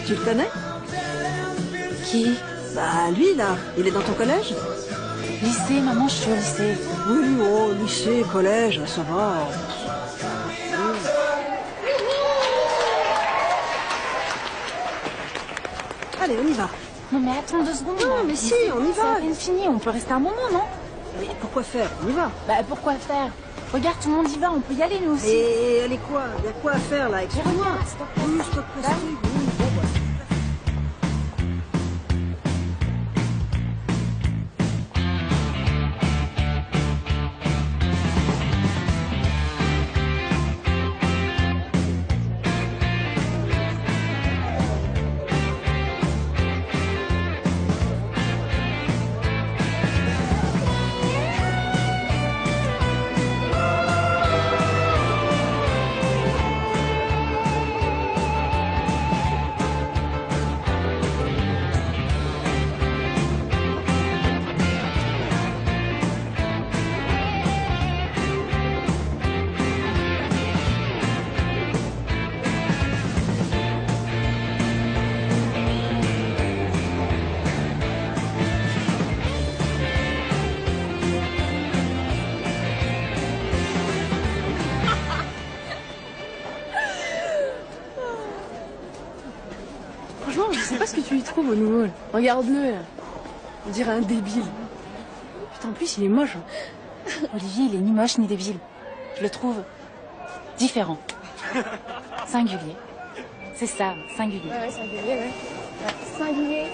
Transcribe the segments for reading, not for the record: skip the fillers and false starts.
Tu le connais? Qui? Bah lui là, il est dans ton collège? Lycée, maman, je suis au lycée. Oui, oh, lycée, collège, ça va. Allez, on y va. Non mais attends 2 secondes. Non mais si, on y va. C'est à peine fini, on peut rester un moment, non? Mais pourquoi faire? On y va. Bah pourquoi faire? Regarde, tout le monde y va, on peut y aller nous aussi. Et allez quoi? Il y a quoi à faire là? Explique-moi. Stop. Oui, stop plastique, oui. Bon, bah. Franchement, je sais pas ce que tu y trouves au nouveau. Là. Regarde-le. Là. On dirait un débile. Putain, en plus, il est moche. Olivier, il est ni moche ni débile. Je le trouve différent. Singulier. C'est ça, singulier. Ouais, singulier, ouais. Singulier.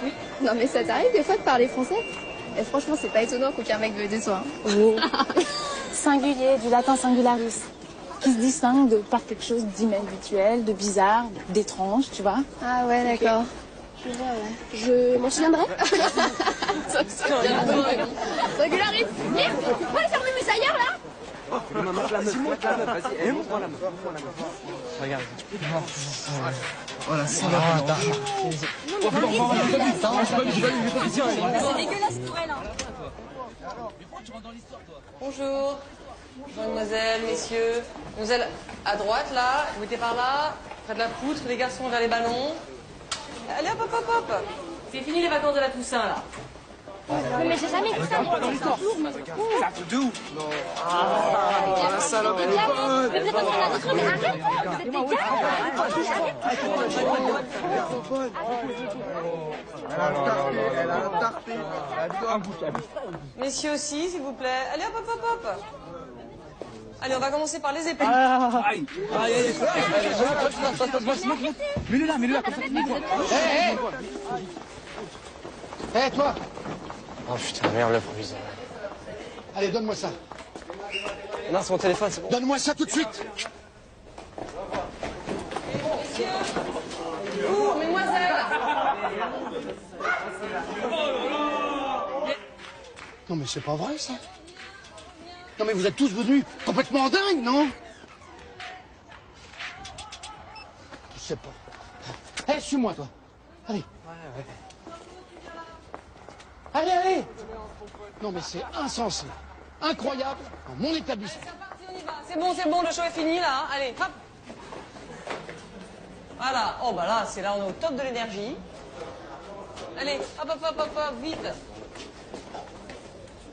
Oui. Non, mais ça t'arrive des fois de parler français? Et franchement, c'est pas étonnant qu'aucun mec veuille de toi. Hein. Oh. Singulier, du latin singularis. Qui se distingue par quelque chose d'inhabituel, de bizarre, d'étrange, tu vois. Ah ouais, d'accord. Je vois, ouais. Je m'en souviendrai. Singularis. Viens, on va aller fermer mes ailleurs, là. Vas-y, monte la meuf, vas-y. Montre-moi la meuf. Regarde. Voilà, c'est là. C'est dégueulasse pour elle. Bonjour. Mademoiselle, messieurs. Mademoiselle, à droite, là. Vous mettez par là. Près de la poutre. Les garçons vers les ballons. Allez, hop, hop, hop, hop. C'est fini les vacances de la Toussaint, là. Mais j'ai jamais vu ça. Ça te doux. Ah, la salope, elle est bonne. Mais vous êtes en train d'un autre truc. Arrête. Vous êtes Elle a tarté. Messieurs aussi, s'il vous plaît. Allez, hop, hop, hop, hop. Allez, on va commencer par les épées. Aïe. Mets-le là, comme ça. Hé, toi! Oh putain, merde, le fruit. Allez, donne-moi ça. Non, c'est mon téléphone, c'est bon. Donne-moi ça tout de suite! Messieurs. Vous, mesdemoiselles. Non, mais c'est pas vrai, ça. Non, mais vous êtes tous devenus complètement dingues, non? Je sais pas. Hé, suis-moi, toi. Allez. Ouais. Allez! Non, mais c'est insensé. Incroyable. Dans mon établissement. C'est parti, on y va. C'est bon, le show est fini, là. Hein. Allez, hop. Voilà. Oh, bah là, on est au top de l'énergie. Allez, hop, vite.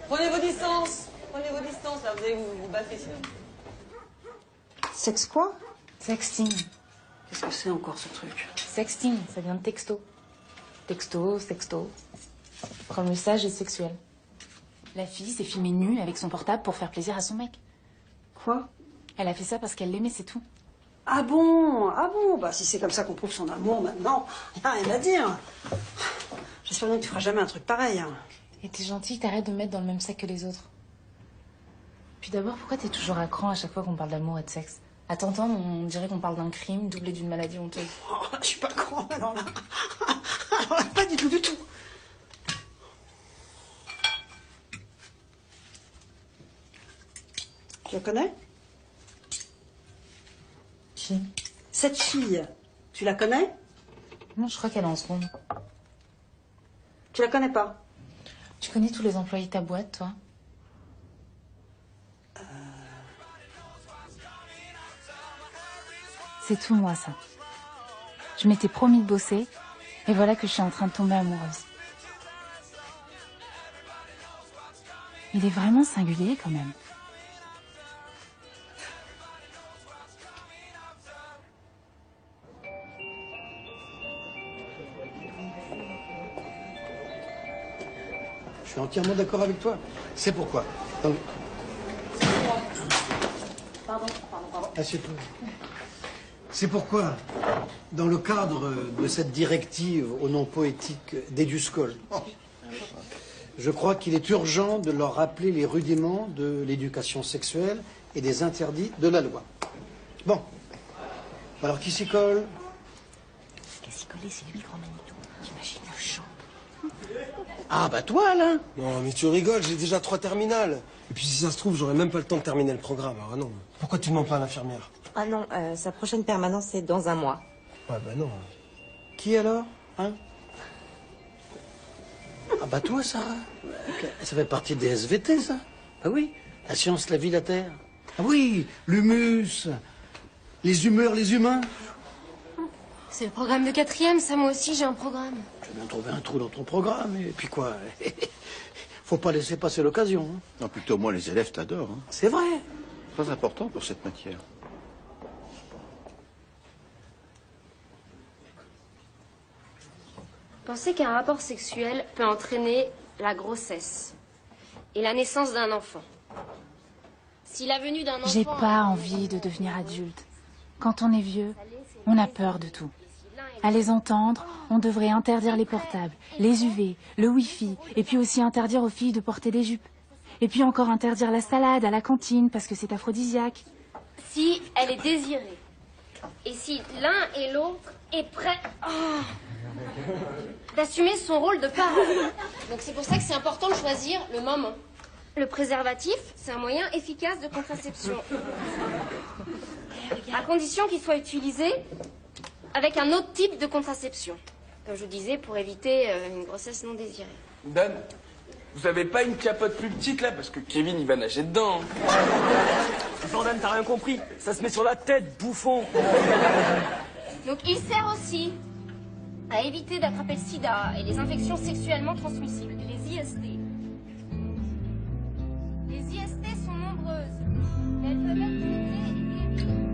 Prenez vos distances. Prenez vos distances, là, vous allez vous battre sinon. Sexe quoi? Sexting. Qu'est-ce que c'est encore ce truc? Sexting, ça vient de texto. Texto, sexto. Comme le sage est sexuel. La fille s'est filmée nue avec son portable pour faire plaisir à son mec. Quoi? Elle a fait ça parce qu'elle l'aimait, c'est tout. Ah bon? Ah bon? Bah si c'est comme ça qu'on prouve son amour maintenant, y a rien à dire. J'espère bien que tu feras jamais un truc pareil. Hein. Et t'es gentille, t'arrêtes de me mettre dans le même sac que les autres. Puis d'abord, pourquoi t'es toujours à cran à chaque fois qu'on parle d'amour et de sexe? À t'entendre, on dirait qu'on parle d'un crime doublé d'une maladie honteuse. Oh, je suis pas grand alors là. Alors là, pas du tout, du tout. Tu la connais? Qui? Cette fille, tu la connais? Non, je crois qu'elle est en seconde. Tu la connais pas? Tu connais tous les employés de ta boîte, toi? C'est tout moi, ça. Je m'étais promis de bosser, et voilà que je suis en train de tomber amoureuse. Il est vraiment singulier, quand même. Je suis entièrement d'accord avec toi. C'est pourquoi. Donc... Pardon. Assieds-toi. C'est pourquoi, dans le cadre de cette directive au nom poétique d'Eduscol, je crois qu'il est urgent de leur rappeler les rudiments de l'éducation sexuelle et des interdits de la loi. Bon. Alors, qui s'y colle? Qui s'y collait, c'est lui, grand Manitou. T'imagines le chant? Ah, bah toi, là. Non, mais tu rigoles, j'ai déjà 3 terminales. Et puis si ça se trouve, j'aurai même pas le temps de terminer le programme. Ah non. Pourquoi tu demandes pas à l'infirmière? Ah non, sa prochaine permanence, c'est dans un mois. Ouais, bah non. Qui alors? Hein? Ah, bah toi, Sarah. Ça fait partie des SVT, ça. Ah oui, la science, la vie, la terre. Ah oui, l'humus, les humeurs, les humains. C'est le programme de 4e, ça, moi aussi, j'ai un programme. Tu vas bien trouver un trou dans ton programme, et puis quoi? Faut pas laisser passer l'occasion. Hein. Non, plutôt moi, les élèves t'adorent. Hein. C'est vrai. Très important pour cette matière. Pensez qu'un rapport sexuel peut entraîner la grossesse et la naissance d'un enfant. Si la venue d'un enfant... J'ai pas envie de devenir adulte. Quand on est vieux, on a peur de tout. À les entendre, on devrait interdire les portables, les UV, le Wi-Fi, et puis aussi interdire aux filles de porter des jupes. Et puis encore interdire la salade à la cantine parce que c'est aphrodisiaque. Si elle est désirée, et si l'un et l'autre est prêt d'assumer son rôle de parent. Donc c'est pour ça que c'est important de choisir le moment. Le préservatif, c'est un moyen efficace de contraception. À condition qu'il soit utilisé avec un autre type de contraception. Comme je vous disais, pour éviter une grossesse non désirée. Dan, vous avez pas une capote plus petite là? Parce que Kevin, il va nager dedans. Jordan, t'as rien compris. Ça se met sur la tête, bouffon. Donc il sert aussi à éviter d'attraper le sida et les infections sexuellement transmissibles, les IST. Les IST sont nombreuses, mais elles peuvent être traitées et guéries.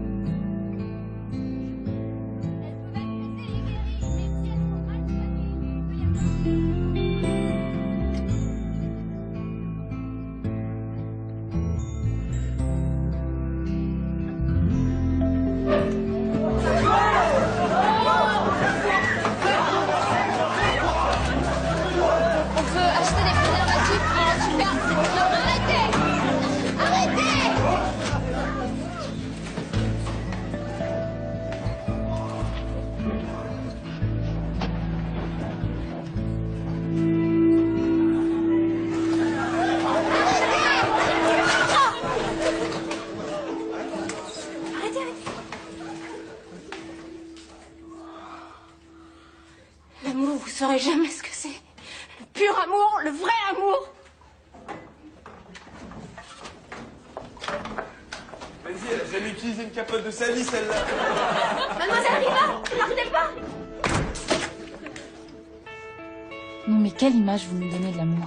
Elles peuvent être traitées et guéries, mais si elles sont mal soignées, il peut y avoir... L'amour, vous saurez jamais ce que c'est. Le pur amour, le vrai amour. Vas-y, elle a jamais utilisé une capote de sa vie, celle-là. Mademoiselle Riva, partez pas. Non mais quelle image vous nous donnez de l'amour?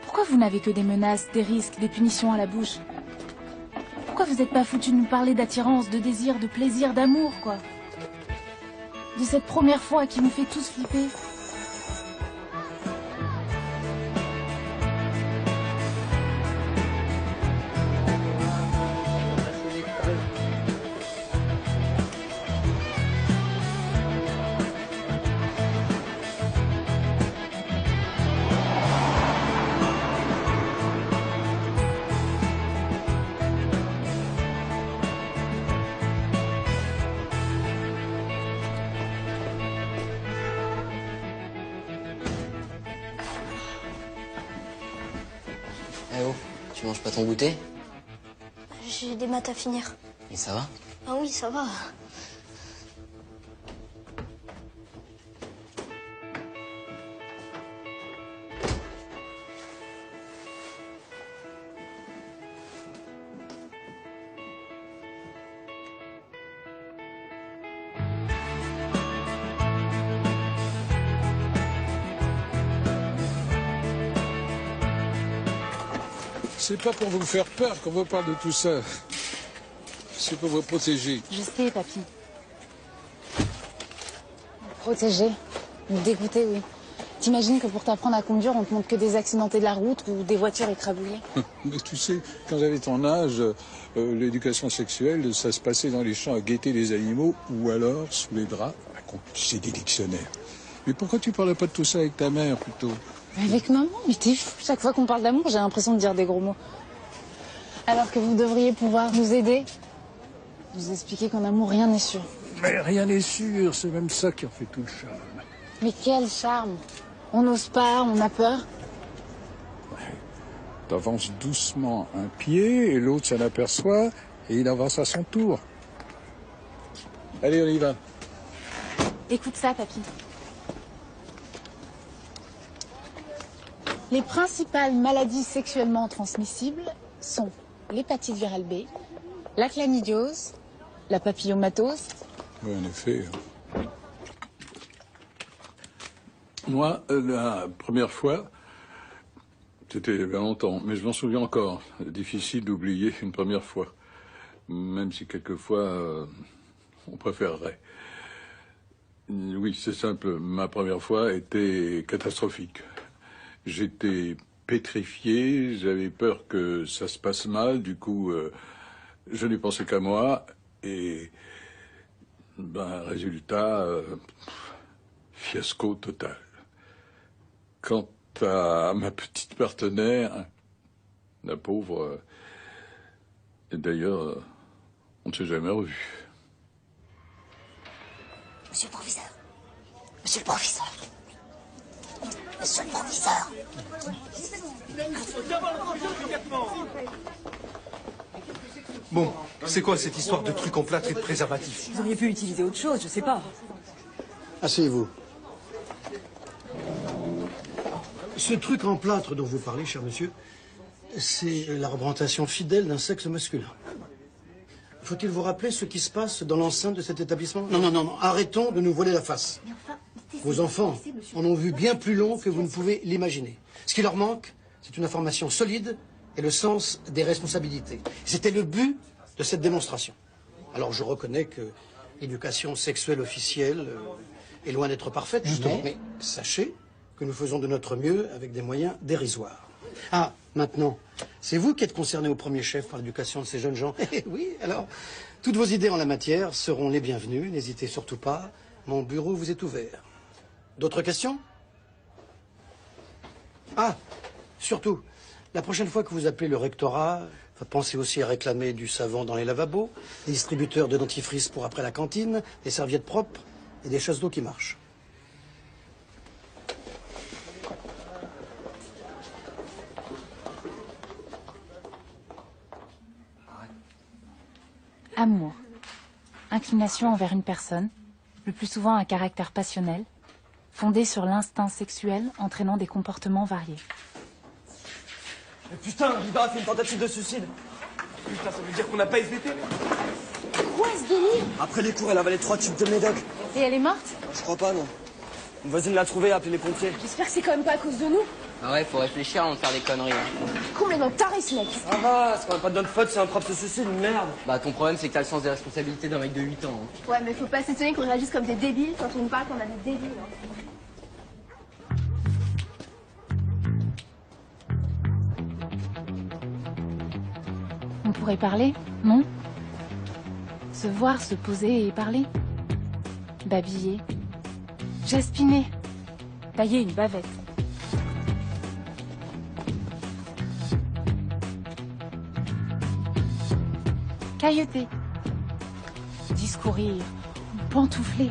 Pourquoi Pourquoi vous n'avez que des menaces, des risques, des punitions à la bouche? Pourquoi vous n'êtes pas foutu de nous parler d'attirance, de désir, de plaisir, d'amour, quoi? De cette première fois qui nous fait tous flipper. Eh oh, tu manges pas ton goûter? J'ai des maths à finir. Et ça va? Ah oui, ça va. C'est pas pour vous faire peur qu'on vous parle de tout ça. C'est pour vous protéger. Je sais, papy. Protéger, me dégoûter, oui. T'imagines que pour t'apprendre à conduire, on te montre que des accidentés de la route ou des voitures écrabouillées? Mais tu sais, quand j'avais ton âge, l'éducation sexuelle, ça se passait dans les champs à guetter les animaux ou alors sous les draps à compulser des dictionnaires. Mais pourquoi tu parlais pas de tout ça avec ta mère plutôt? Avec maman? Mais t'es fou. Chaque fois qu'on parle d'amour, j'ai l'impression de dire des gros mots. Alors que vous devriez pouvoir nous aider. Nous expliquer qu'en amour, rien n'est sûr. Mais rien n'est sûr, c'est même ça qui en fait tout le charme. Mais quel charme! On n'ose pas, on a peur. T'avances doucement un pied et l'autre s'en aperçoit et il avance à son tour. Allez, on y va. Écoute ça, papy. Les principales maladies sexuellement transmissibles sont l'hépatite virale B, la chlamydiose, la papillomatose. Oui, en effet. Moi, la première fois, c'était il y a bien longtemps, mais je m'en souviens encore. Difficile d'oublier une première fois, même si quelquefois on préférerait. Oui, c'est simple, ma première fois était catastrophique. J'étais pétrifié, j'avais peur que ça se passe mal, du coup, je n'ai pensé qu'à moi, et, résultat, fiasco total. Quant à ma petite partenaire, la pauvre, et d'ailleurs, on ne s'est jamais revus. Monsieur le professeur. Monsieur le professeur. Monsieur le professeur. Bon, c'est quoi cette histoire de trucs en plâtre et de préservatifs? Vous auriez pu utiliser autre chose, je sais pas. Asseyez-vous. Ce truc en plâtre dont vous parlez, cher monsieur, c'est la représentation fidèle d'un sexe masculin. Faut-il vous rappeler ce qui se passe dans l'enceinte de cet établissement? Non, arrêtons de nous voiler la face. Vos enfants en ont vu bien plus long que vous ne pouvez l'imaginer. Ce qui leur manque, c'est une information solide et le sens des responsabilités. C'était le but de cette démonstration. Alors je reconnais que l'éducation sexuelle officielle est loin d'être parfaite, justement, mais sachez que nous faisons de notre mieux avec des moyens dérisoires. Ah, maintenant, c'est vous qui êtes concerné au premier chef par l'éducation de ces jeunes gens. Oui, alors, toutes vos idées en la matière seront les bienvenues, n'hésitez surtout pas, mon bureau vous est ouvert. D'autres questions? Ah, surtout, la prochaine fois que vous appelez le rectorat, pensez aussi à réclamer du savon dans les lavabos, des distributeurs de dentifrice pour après la cantine, des serviettes propres et des chasses d'eau qui marchent. Amour. Inclination envers une personne, le plus souvent un caractère passionnel, fondé sur l'instinct sexuel entraînant des comportements variés. Mais putain, Ribera a fait une tentative de suicide. Putain, ça veut dire qu'on n'a pas hésité. Quoi, ce délire? Après les cours, elle a avalé 3 tubes de médoc. Et elle est morte? Je crois pas, non. Une voisine l'a trouvée et a appelé les pompiers. J'espère que c'est quand même pas à cause de nous. Ah ouais, faut réfléchir avant de faire des conneries. Hein. Complètement taré ce mec. Ça va, c'est quand même pas de notre faute, c'est un prof de ceci, une merde. Bah ton problème c'est que t'as le sens des responsabilités d'un mec de 8 ans. Hein. Ouais, mais faut pas s'étonner qu'on réagisse comme des débiles quand on nous parle qu'on a des débiles. On pourrait parler, non? Se voir, se poser et parler. Babiller. Jaspiner. Tailler une bavette. Cailleter. Discourir. Pantoufler.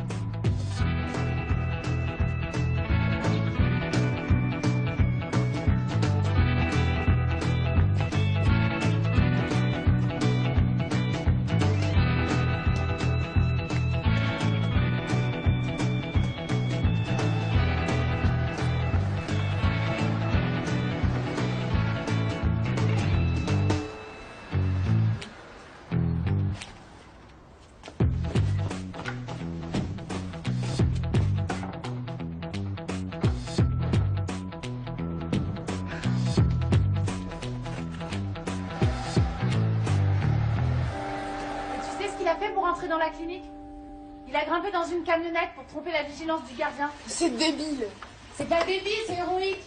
Dans la clinique. Il a grimpé dans une camionnette pour tromper la vigilance du gardien. C'est débile. C'est pas débile, c'est héroïque.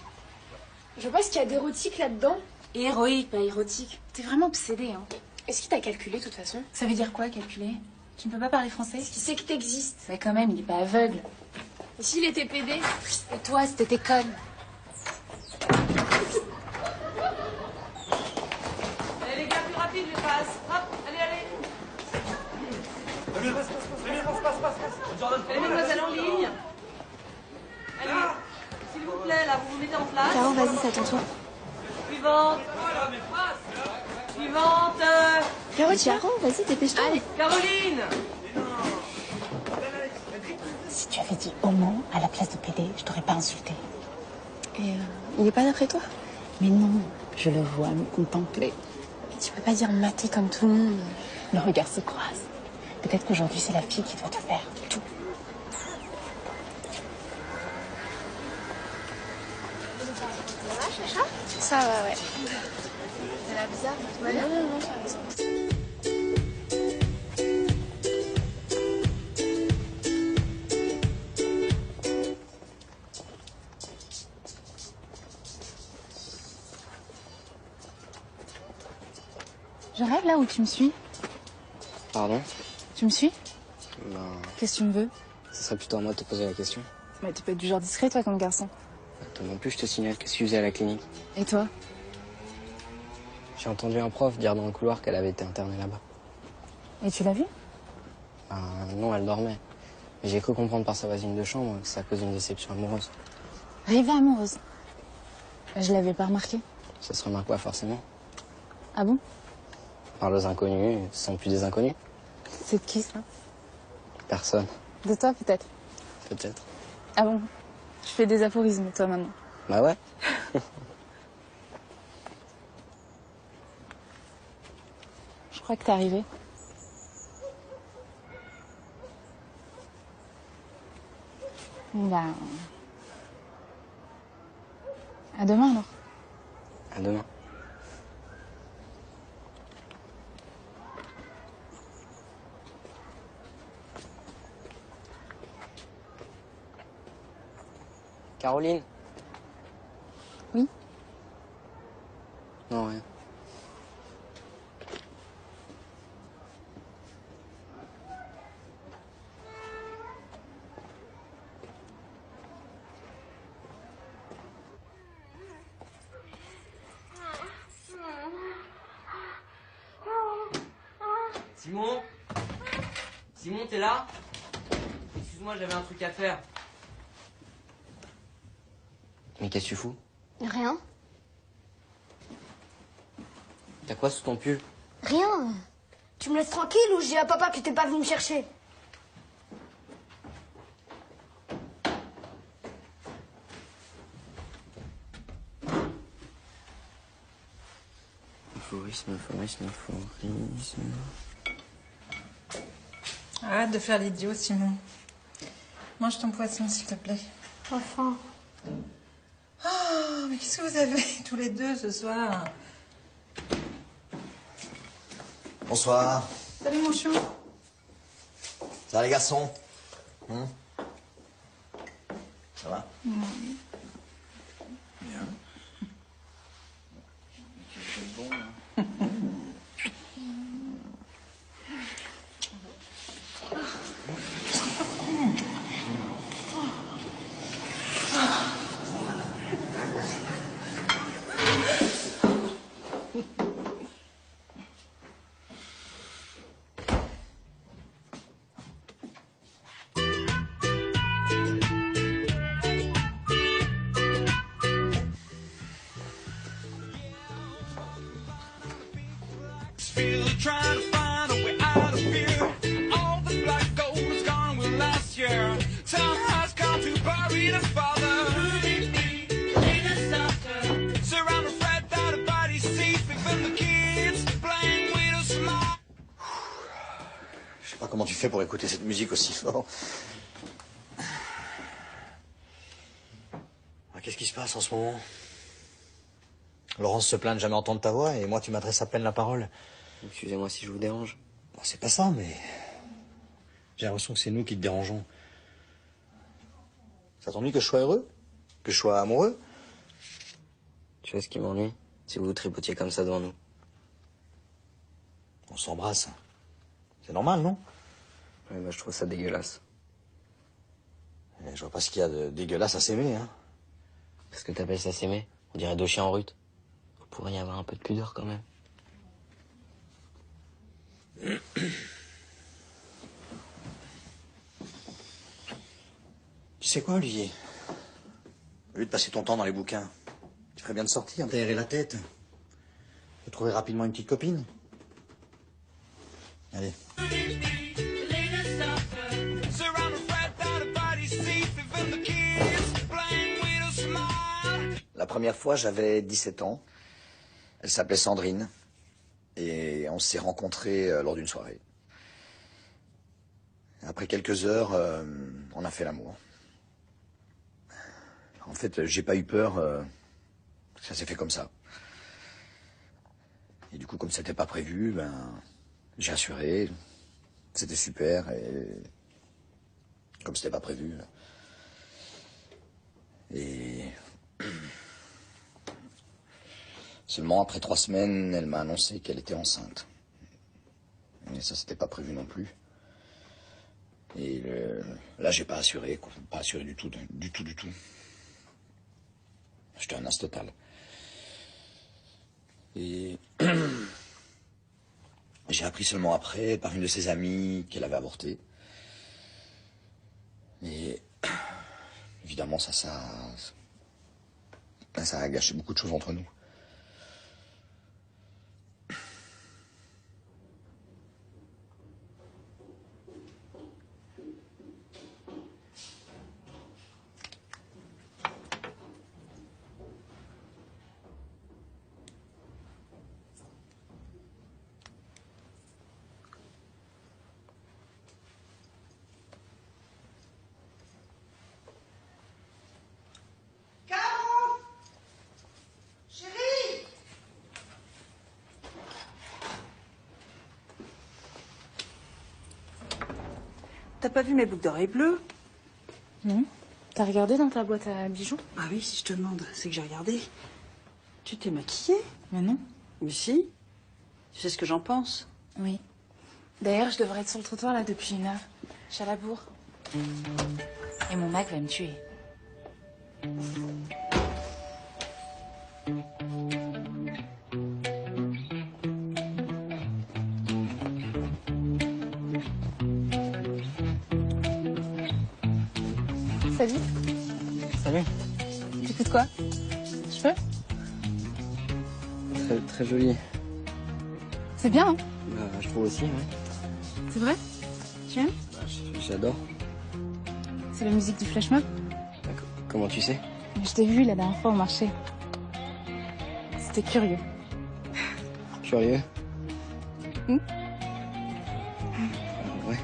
Je vois pas ce qu'il y a d'érotique là-dedans. Héroïque, pas érotique. T'es vraiment obsédée, hein. Est-ce qu'il t'a calculé de toute façon? Ça veut dire quoi, calculer? Tu ne peux pas parler français? Est-ce qu'il sait que t'existes? Mais quand même, il est pas aveugle. Et s'il était pédé? Et toi, si t'étais conne? Allez les gars, plus rapide, je passe. Hop, allez, allez. Allez, mademoiselle, en ligne. Allez, s'il vous plaît, là, vous vous mettez en place. Caro, vas-y, c'est à ton tour. Suivante. Suivante. Caro, vas-y, dépêche-toi. Allez, Caroline. Si tu avais dit homo à la place de PD, je t'aurais pas insulté. Et il est pas d'après toi? Mais non, je le vois me contempler. Tu peux pas dire mater comme tout le monde. Nos regards se croisent. Peut-être qu'aujourd'hui, c'est la fille qui doit te faire tout. Ça va, ouais. Ça a l'air bizarre, tout va bien? Non, ça va. Je rêve là où tu me suis. Pardon? Tu me suis? Ben, Qu'est-ce que tu me veux? ce serait plutôt à moi de te poser la question. Mais tu peux être du genre discret, toi, comme garçon. Toi non plus, je te signale, qu'est-ce que tu faisais à la clinique? Et toi? J'ai entendu un prof dire dans le couloir qu'elle avait été internée là-bas. Et tu l'as vu? Ben, non, elle dormait. Mais j'ai cru comprendre par sa voisine de chambre que c'est à cause d'une déception amoureuse. Rêver amoureuse. Je l'avais pas remarqué. Ça se remarque pas forcément. Ah bon? Parle aux inconnus, ce sont plus des inconnus. C'est de qui, ça? Personne. De toi, peut-être. Peut-être. Ah bon? Tu fais des aphorismes, toi, maintenant. Bah ouais. Je crois que t'es arrivé. Bah... À demain, alors. À demain. Caroline? Oui? Non, rien. Simon? Simon, t'es là? Excuse-moi, j'avais un truc à faire. Mais qu'est-ce que tu fous? Rien. T'as quoi sous ton pull? Rien. Tu me laisses tranquille ou je dis à papa que t'es pas venu me chercher? Euphorisme. Arrête de faire l'idiot, Simon. Mange ton poisson, s'il te plaît. Enfin. Ah, mais qu'est-ce que vous avez tous les deux ce soir? Bonsoir. Salut mon chou. Ça va les garçons? Ça va? Bien. Still trying to find a way out of here. All the black gold is gone with last year. Time has come to bury the father. Surround a flat that a body's safe, even the kids playing with a smile. Je sais pas comment tu fais pour écouter cette musique aussi fort. Qu'est-ce qui se passe en ce moment? Laurence se plaint de jamais entendre ta voix et moi tu m'adresses à peine la parole. Excusez-moi si je vous dérange. Bon, c'est pas ça, mais j'ai l'impression que c'est nous qui te dérangeons. Ça t'ennuie que je sois heureux? Que je sois amoureux? Tu sais ce qui m'ennuie? Si vous vous tripotiez comme ça devant nous. On s'embrasse. C'est normal, non? Ouais, bah, je trouve ça dégueulasse. Et je vois pas ce qu'il y a de dégueulasse à s'aimer, hein. Parce que t'appelles ça s'aimer? On dirait deux chiens en rut. Vous pourriez y avoir un peu de pudeur quand même. Tu sais quoi, Olivier? Au lieu de passer ton temps dans les bouquins, tu ferais bien de sortir, d'aérer la tête. De trouver rapidement une petite copine. Allez. La première fois, j'avais 17 ans. Elle s'appelait Sandrine. Et on s'est rencontrés lors d'une soirée. Après quelques heures, on a fait l'amour. En fait, j'ai pas eu peur. Ça s'est fait comme ça. Et du coup, comme c'était pas prévu, ben, j'ai assuré. C'était super. Et comme c'était pas prévu. Et seulement après 3 semaines, elle m'a annoncé qu'elle était enceinte. Et ça, c'était pas prévu non plus. Et là, j'ai pas assuré, quoi. Pas assuré du tout, du tout. J'étais un as total. Et j'ai appris seulement après, par une de ses amies, qu'elle avait avorté. Et évidemment, ça a gâché beaucoup de choses entre nous. T'as pas vu mes boucles d'oreilles bleues? Non. T'as regardé dans ta boîte à bijoux? Ah oui, si je te demande, c'est que j'ai regardé. Tu t'es maquillée? Mais non. Mais si. Tu sais ce que j'en pense? Oui. D'ailleurs, je devrais être sur le trottoir là depuis 1 heure. Je suis à la bourre. Et mon Mac va me tuer. Salut. Salut. T'écoutes quoi? Je peux? Très, très joli. C'est bien, hein? Bah, je trouve aussi, ouais. C'est vrai? Tu aimes? Bah, j'adore. C'est la musique du flash mob? Comment tu sais? Je t'ai vu la dernière fois au marché. C'était curieux. Curieux? Hmm? Ouais.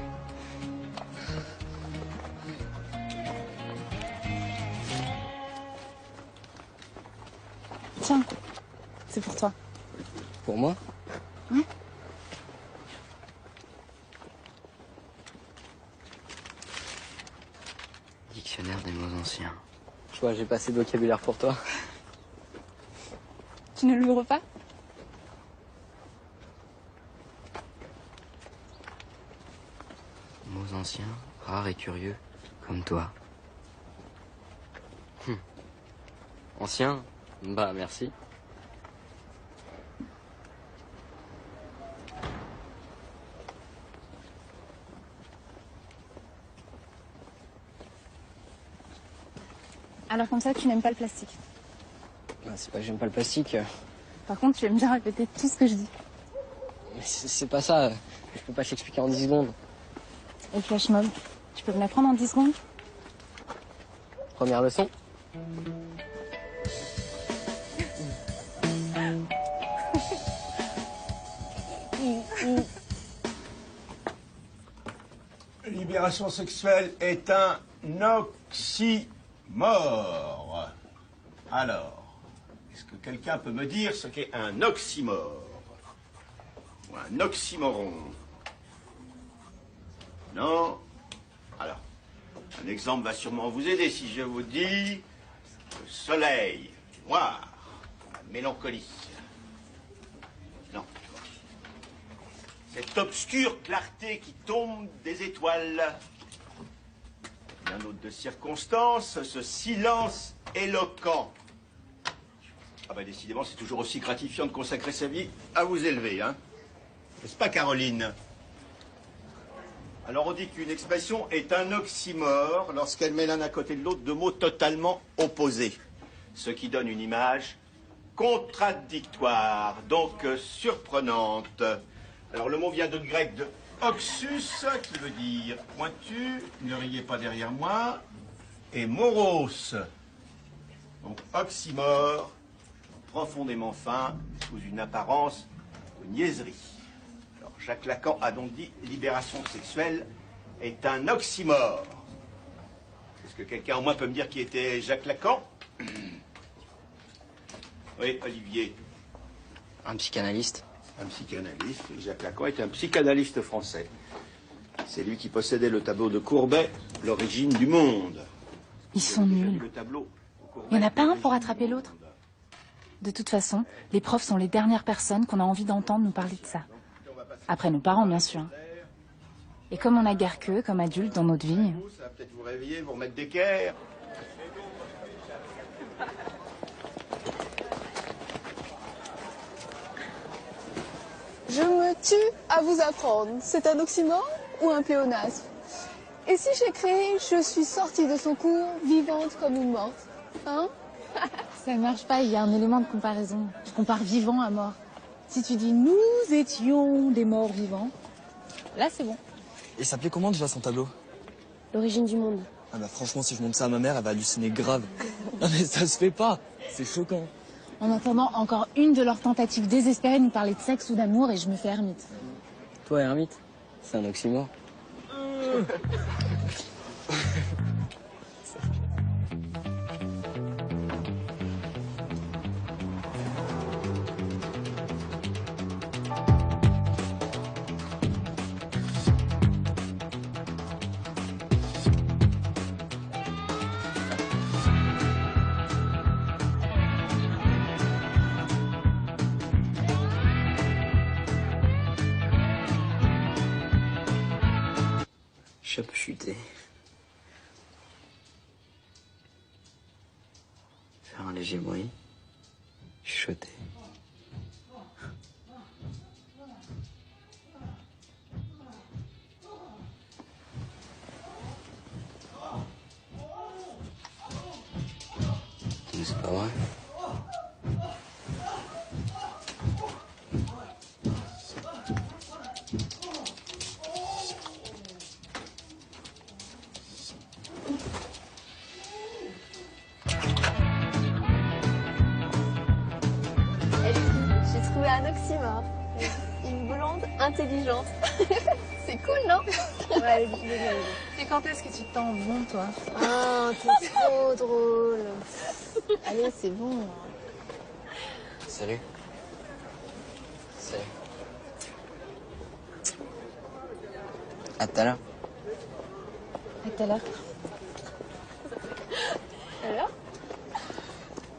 Tiens, c'est pour toi. Pour moi? Ouais. Dictionnaire des mots anciens. Je vois, j'ai pas assez de vocabulaire pour toi. Tu ne l'ouvres pas? Mots anciens, rares et curieux, comme toi. Ancien? Bah, merci. Alors comme ça, tu n'aimes pas le plastique. Bah, c'est pas que j'aime pas le plastique. Par contre, tu aimes bien répéter tout ce que je dis. Mais c'est pas ça. Je peux pas te l'expliquer en 10 secondes. Et le flash mob, tu peux me l'apprendre en 10 secondes? Première leçon. Libération sexuelle est un oxymore. Alors, est-ce que quelqu'un peut me dire ce qu'est un oxymore? Ou un oxymoron? Non? Alors, un exemple va sûrement vous aider si je vous dis le soleil noir, la mélancolie. Non. Cette obscure clarté qui tombe des étoiles. Bien autre de circonstance, ce silence éloquent. Ah ben décidément, c'est toujours aussi gratifiant de consacrer sa vie à vous élever, hein? N'est-ce pas, Caroline? Alors on dit qu'une expression est un oxymore lorsqu'elle met l'un à côté de l'autre deux mots totalement opposés. Ce qui donne une image contradictoire, donc surprenante. Alors le mot vient du grec de oxus, qui veut dire pointu, ne riez pas derrière moi, et moros, donc oxymore, profondément fin, sous une apparence de niaiserie. Alors Jacques Lacan a donc dit libération sexuelle est un oxymore. Est-ce que quelqu'un au moins peut me dire qui était Jacques Lacan? Oui, Olivier. Un psychanalyste. Un psychanalyste. Jacques Lacan est un psychanalyste français. C'est lui qui possédait le tableau de Courbet, L'origine du monde. Ils sont nuls. Il n'y en a pas un pour attraper l'autre. De toute façon, les profs sont les dernières personnes qu'on a envie d'entendre nous parler de ça. Après nos parents, bien sûr. Et comme on a guère qu'eux, comme adultes, dans notre vie... Ça va peut-être vous réveiller, vous remettre d'équerre. Je me tue à vous apprendre. C'est un oxymore ou un pléonasme? Et si j'écris « Je suis sortie de son cours, vivante comme une morte » hein? Ça ne marche pas, il y a un élément de comparaison. Je compare vivant à mort. Si tu dis « Nous étions des morts vivants », là c'est bon. Et ça s'appelait comment déjà son tableau? L'origine du monde. Ah bah franchement, si je montre ça à ma mère, elle va halluciner grave. Non mais ça se fait pas, c'est choquant. En attendant, encore une de leurs tentatives désespérées de nous parler de sexe ou d'amour et je me fais ermite. Toi, ermite? C'est un oxymore. Chuter. Faire un léger bruit. Chuchoter. Mais c'est pas vrai. J'ai trouvé un oxymore. Une blonde intelligente. C'est cool, non? Ouais, Et quand est-ce que tu t'en bon, toi? Ah, t'es trop drôle. Allez, c'est bon. Salut. Salut. À tout à l'heure. À tout à l'heure. Alors?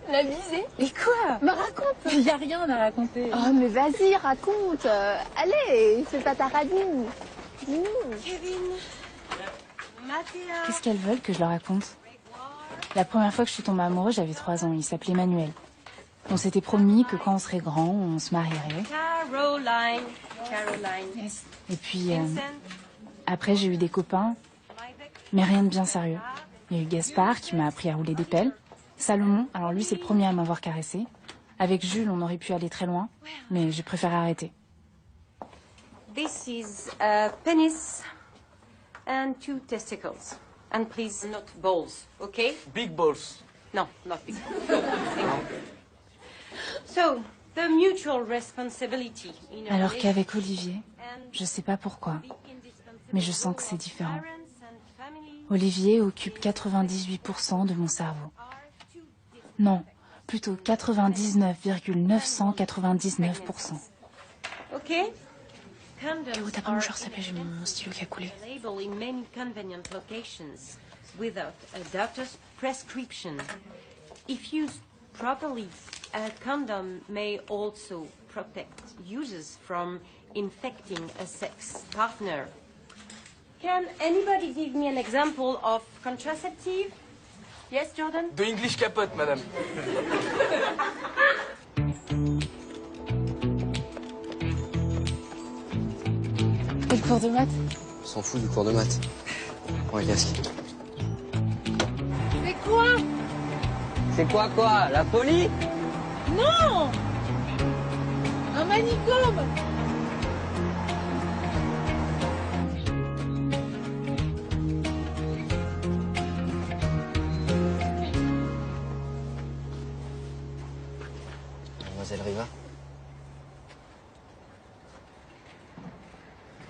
La visée? Et quoi? Me raconte. Il y a rien à raconter. Oh, mais vas-y, raconte. Allez, fais pas ta radine. Dis-nous. Kevin, Mathéa. Qu'est-ce qu'elles veulent que je leur raconte? La première fois que je suis tombée amoureuse, j'avais 3 ans. Il s'appelait Manuel. On s'était promis que quand on serait grand, on se marierait. Caroline. Yes. Et puis, après, j'ai eu des copains, mais rien de bien sérieux. Il y a eu Gaspard qui m'a appris à rouler des pelles. Salomon, alors lui, c'est le premier à m'avoir caressé. Avec Jules, on aurait pu aller très loin, mais j'ai préféré arrêter. This is a penis and 2 testicles. And please, not balls, okay? Big balls. No, not big. So, the mutual responsibility in a Alors relationship qu'avec Olivier, je sais pas pourquoi, mais je sens que c'est différent. Olivier occupe 98% de mon cerveau. Non, plutôt 99,999%. Okay? Caro, t'as pas mon short, s'il te plaît, j'ai mon stylo qui a coulé. Label in many convenient locations without a doctor's prescription. If used properly, a condom may also protect users from infecting a sex partner. Can anybody give me an example of contraceptive? Yes, Jordan? De English capote, madame. Et le cours de maths? On s'en fout du cours de maths. Prends le casque. C'est quoi? C'est quoi? La folie? Non! Un manicôme! Mademoiselle Riva?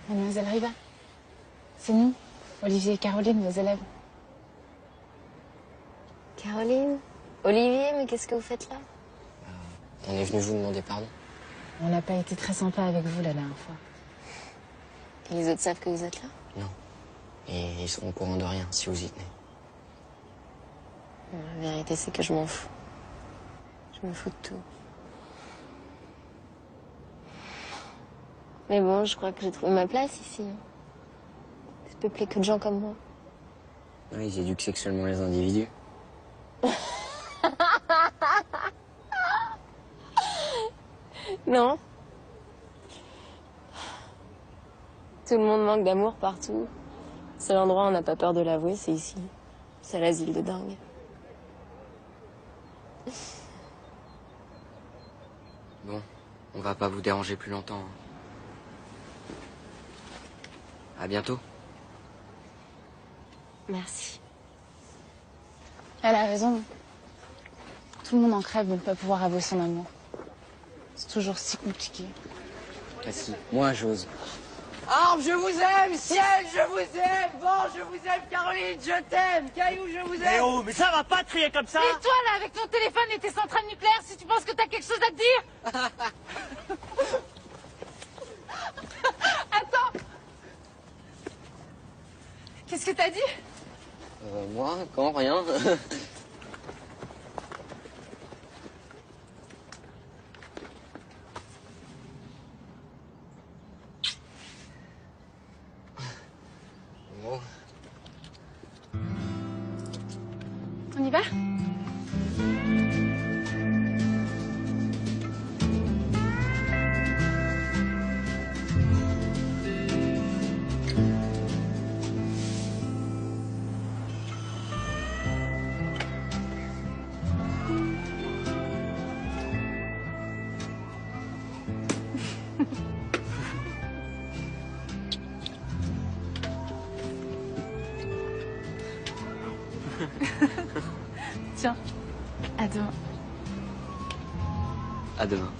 Mademoiselle Riva, c'est nous, Olivier et Caroline, vos élèves. Caroline? Olivier, mais qu'est-ce que vous faites là? On est venu vous demander pardon. On n'a pas été très sympa avec vous la dernière fois. Et les autres savent que vous êtes là? Non. Et ils seront au courant de rien si vous y tenez. La vérité, c'est que je m'en fous. Je me fous de tout. Mais bon, je crois que j'ai trouvé ma place ici. C'est peuplé que de gens comme moi. Ouais, ils éduquent sexuellement les individus. Non. Tout le monde manque d'amour partout. C'est l'endroit où on n'a pas peur de l'avouer, c'est ici. C'est l'asile de dingue. Bon, on va pas vous déranger plus longtemps. À bientôt. Merci. Elle a raison. Tout le monde en crève de ne pas pouvoir avouer son amour. C'est toujours si compliqué. Ah si, moi j'ose. Arbre, je vous aime, ciel, je vous aime, vent, je vous aime, Caroline, je t'aime, Caillou, je vous aime. Mais oh, mais ça va pas crier comme ça. Et toi là, avec ton téléphone et tes centrales nucléaires, si tu penses que t'as quelque chose à te dire. Attends. Qu'est-ce que t'as dit? Moi, quand, rien. Bon. On y va? Tiens, à demain. À demain.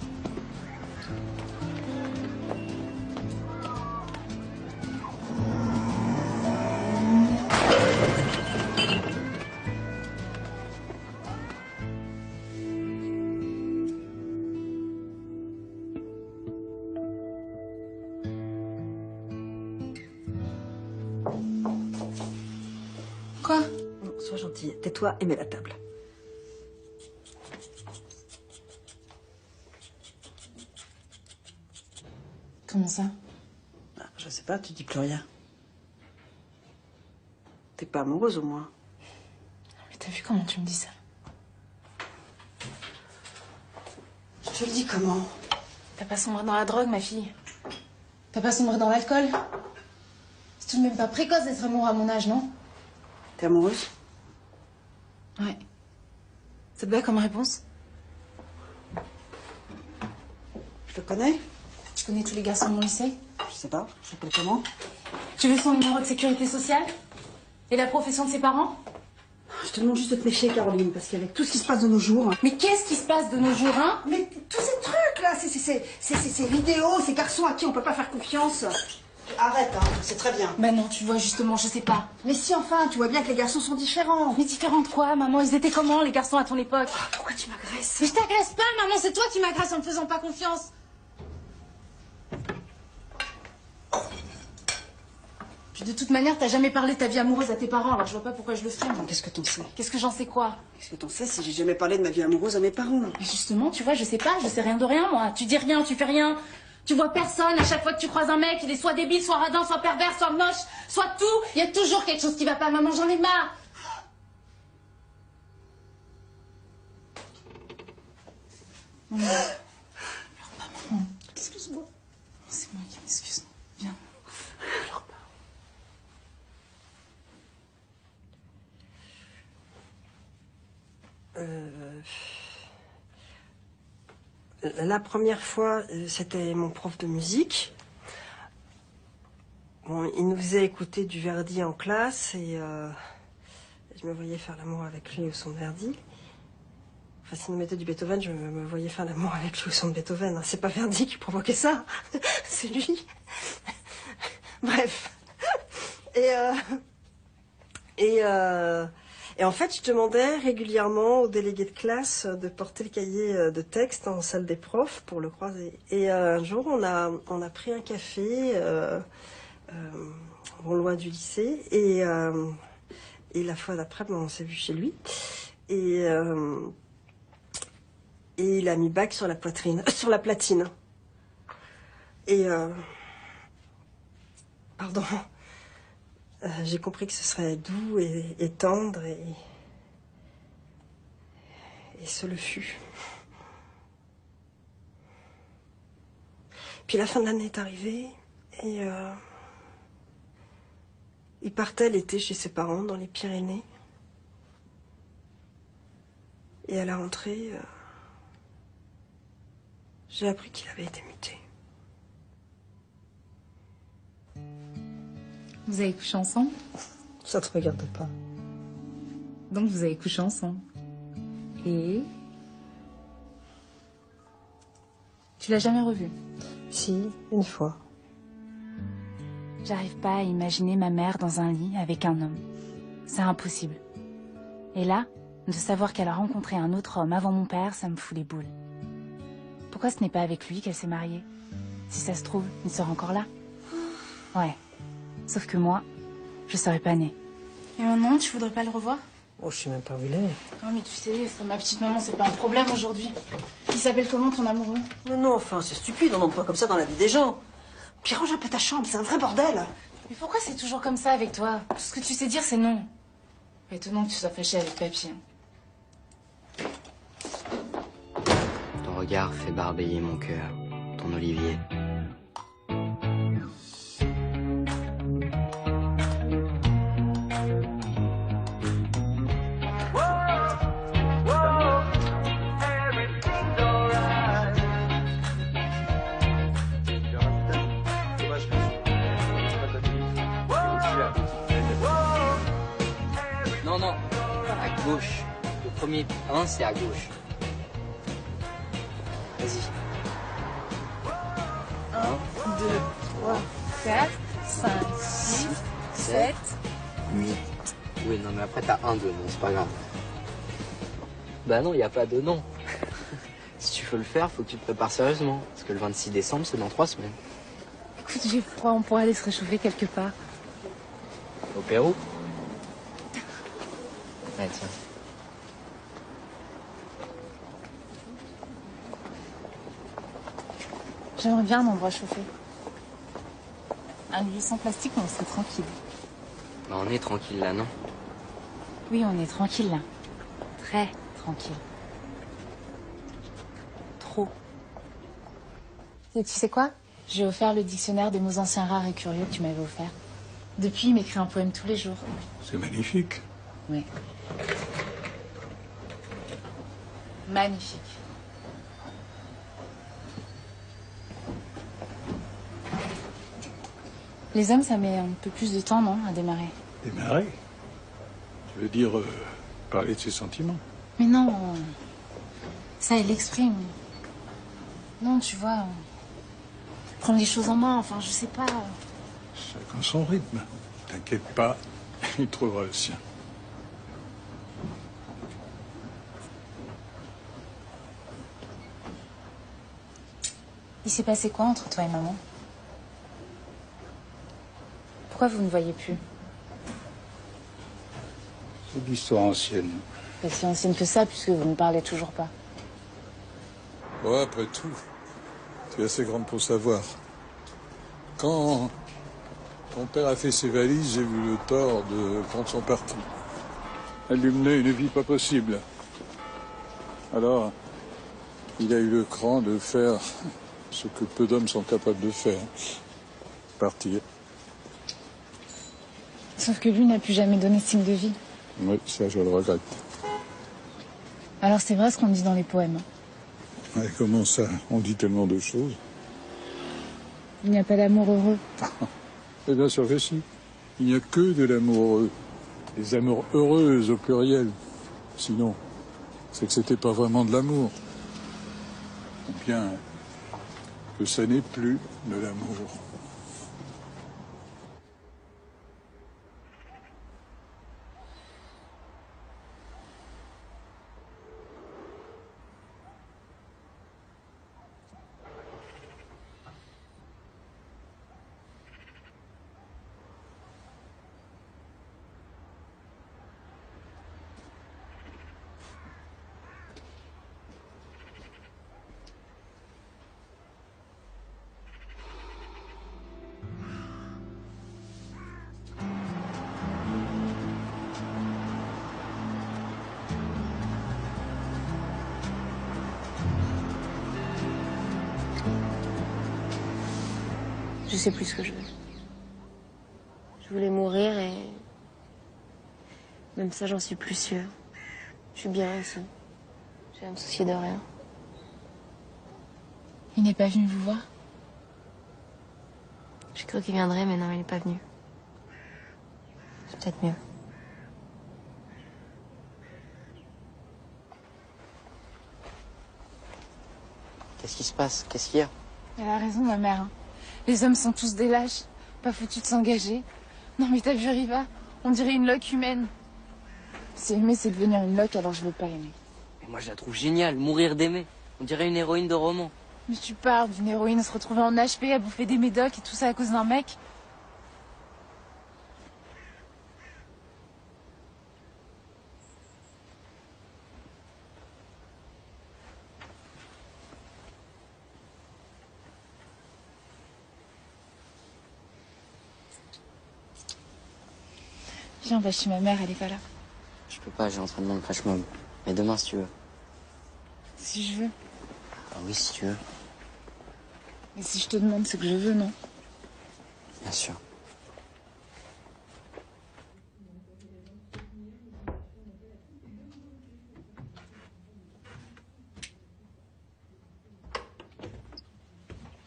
Quoi? Bon, sois gentille, tais-toi et mets la table. Comment ça? Ah, je sais pas, tu dis plus rien. T'es pas amoureuse au moins? Mais t'as vu comment tu me dis ça? Je te le dis comment? T'as pas sombré dans la drogue, ma fille? T'as pas sombré dans l'alcool? C'est tout de même pas précoce d'être amoureux à mon âge, non? T'es amoureuse? Ouais. Ça te va comme réponse? Je le connais? Tu connais tous les garçons de mon lycée? Je sais pas, je s'appelle comment? Tu veux son numéro de sécurité sociale? Et la profession de ses parents? Je te demande juste de te méfier, Caroline, parce qu'avec tout ce qui se passe de nos jours... Mais qu'est-ce qui se passe de nos jours, hein? Mais tous ces trucs-là, c'est l'idéo, ces garçons à qui on peut pas faire confiance. Arrête, hein, c'est très bien. Ben non, tu vois, justement, je sais pas. Mais si, enfin, tu vois bien que les garçons sont différents. Mais différents de quoi, maman? Ils étaient comment, les garçons, à ton époque? Pourquoi tu m'agresses? Mais je t'agresse pas, maman, c'est toi qui m'agresses en me faisant pas confiance. Puis de toute manière, t'as jamais parlé de ta vie amoureuse à tes parents, alors je vois pas pourquoi je le ferais. Qu'est-ce que t'en sais? Qu'est-ce que j'en sais quoi? Qu'est-ce que t'en sais si j'ai jamais parlé de ma vie amoureuse à mes parents? Mais justement, tu vois, je sais pas, je sais rien de rien, moi. Tu dis rien, tu fais rien. Tu vois personne, à chaque fois que tu croises un mec, il est soit débile, soit radin, soit pervers, soit moche, soit tout. Il y a toujours quelque chose qui va pas, maman, j'en ai marre. Maman. Pleure pas, maman. Excuse-moi. C'est moi qui m'excuse. Viens. Pleure pas. La première fois, c'était mon prof de musique. Bon, il nous faisait écouter du Verdi en classe et je me voyais faire l'amour avec lui au son de Verdi. Enfin, s'il nous mettait du Beethoven, je me voyais faire l'amour avec lui au son de Beethoven. C'est pas Verdi qui provoquait ça, c'est lui. Bref. Et en fait, je demandais régulièrement aux délégués de classe de porter le cahier de texte en salle des profs pour le croiser. Et un jour, on a pris un café loin du lycée. Et la fois d'après, on s'est vu chez lui. Et il a mis bac sur la poitrine, sur la platine. Et pardon. J'ai compris que ce serait doux et tendre et ce le fut. Puis la fin de l'année est arrivée et il partait l'été chez ses parents dans les Pyrénées. Et à la rentrée, j'ai appris qu'il avait été muté. Vous avez couché ensemble? Ça te regarde pas. Donc vous avez couché ensemble. Et... Tu l'as jamais revu? Si, une fois. J'arrive pas à imaginer ma mère dans un lit avec un homme. C'est impossible. Et là, de savoir qu'elle a rencontré un autre homme avant mon père, ça me fout les boules. Pourquoi ce n'est pas avec lui qu'elle s'est mariée? Si ça se trouve, il sera encore là. Ouais. Sauf que moi, je serais pas née. Et maintenant, tu voudrais pas le revoir? Oh, je sais même pas où il est. Non, mais tu sais, ma petite maman, c'est pas un problème aujourd'hui. Il s'appelle comment, ton amoureux? Non, enfin, c'est stupide, on n'entre pas comme ça dans la vie des gens. Puis range un peu ta chambre, c'est un vrai bordel. Mais pourquoi c'est toujours comme ça avec toi? Tout ce que tu sais dire, c'est non. Étonnant que tu sois fâché avec papy. Ton regard fait barbayer mon cœur, ton Olivier. Non, non, à gauche. Le premier 1, c'est à gauche. Vas-y. 1, 2, 3, 4, 5, 6, 7, 8. Oui, non, mais après, t'as 1, 2, non, c'est pas grave. Bah non, y a pas de non. Si tu veux le faire, faut que tu te prépares sérieusement. Parce que le 26 décembre, c'est dans 3 semaines. Écoute, j'ai froid, on pourrait aller se réchauffer quelque part. Au Pérou? Ouais, tiens. J'aimerais bien un endroit chauffé. Un lieu sans plastique, on serait tranquille. Bah, on est tranquille là, non? Oui, on est tranquille là. Très tranquille. Trop. Et tu sais quoi? J'ai offert le dictionnaire des mots anciens rares et curieux que tu m'avais offert. Depuis, il m'écrit un poème tous les jours. C'est magnifique. Oui. Magnifique. Les hommes, ça met un peu plus de temps, non, à démarrer? Démarrer? Tu veux dire parler de ses sentiments? Mais non, ça, il l'exprime. Non, tu vois, prendre les choses en main, enfin, je sais pas. Chacun son rythme. T'inquiète pas, il trouvera le sien. Il s'est passé quoi entre toi et maman? Pourquoi vous ne voyez plus? C'est de l'histoire ancienne. Pas si ancienne que ça, puisque vous ne parlez toujours pas. Ouais, après tout, tu es assez grande pour savoir. Quand ton père a fait ses valises, j'ai eu le tort de prendre son parti. Elle lui menait une vie pas possible. Alors, il a eu le cran de faire ce que peu d'hommes sont capables de faire. Partir. Sauf que lui n'a plus jamais donné signe de vie. Oui, ça, je le regrette. Alors c'est vrai ce qu'on dit dans les poèmes. Ouais, comment ça? On dit tellement de choses. Il n'y a pas d'amour heureux. Eh bien sûr que si. Il n'y a que de l'amour heureux. Des amours heureuses au pluriel. Sinon, c'est que c'était pas vraiment de l'amour. Ou bien que ça n'est plus de l'amour. Je sais plus ce que je veux. Je voulais mourir et... Même ça, j'en suis plus sûre. Je suis bien ici. Je vais me soucier de rien. Il n'est pas venu vous voir? J'ai cru qu'il viendrait, mais non, il n'est pas venu. C'est peut-être mieux. Qu'est-ce qui se passe? Qu'est-ce qu'il y a? Elle a raison, ma mère. Hein. Les hommes sont tous des lâches. Pas foutus de s'engager. Non, mais t'as vu Riva? On dirait une loque humaine. Si aimer, c'est devenir une loque, alors je veux pas aimer. Mais moi, je la trouve géniale. Mourir d'aimer. On dirait une héroïne de roman. Mais tu parles d'une héroïne se retrouver en HP à bouffer des médocs et tout ça à cause d'un mec? Viens, on va chez ma mère, elle est pas là. Je peux pas, j'ai entraînement de crash mob. Mais demain, si tu veux. Si je veux. Ah oui, si tu veux. Et si je te demande, c'est que je veux, non? Bien sûr.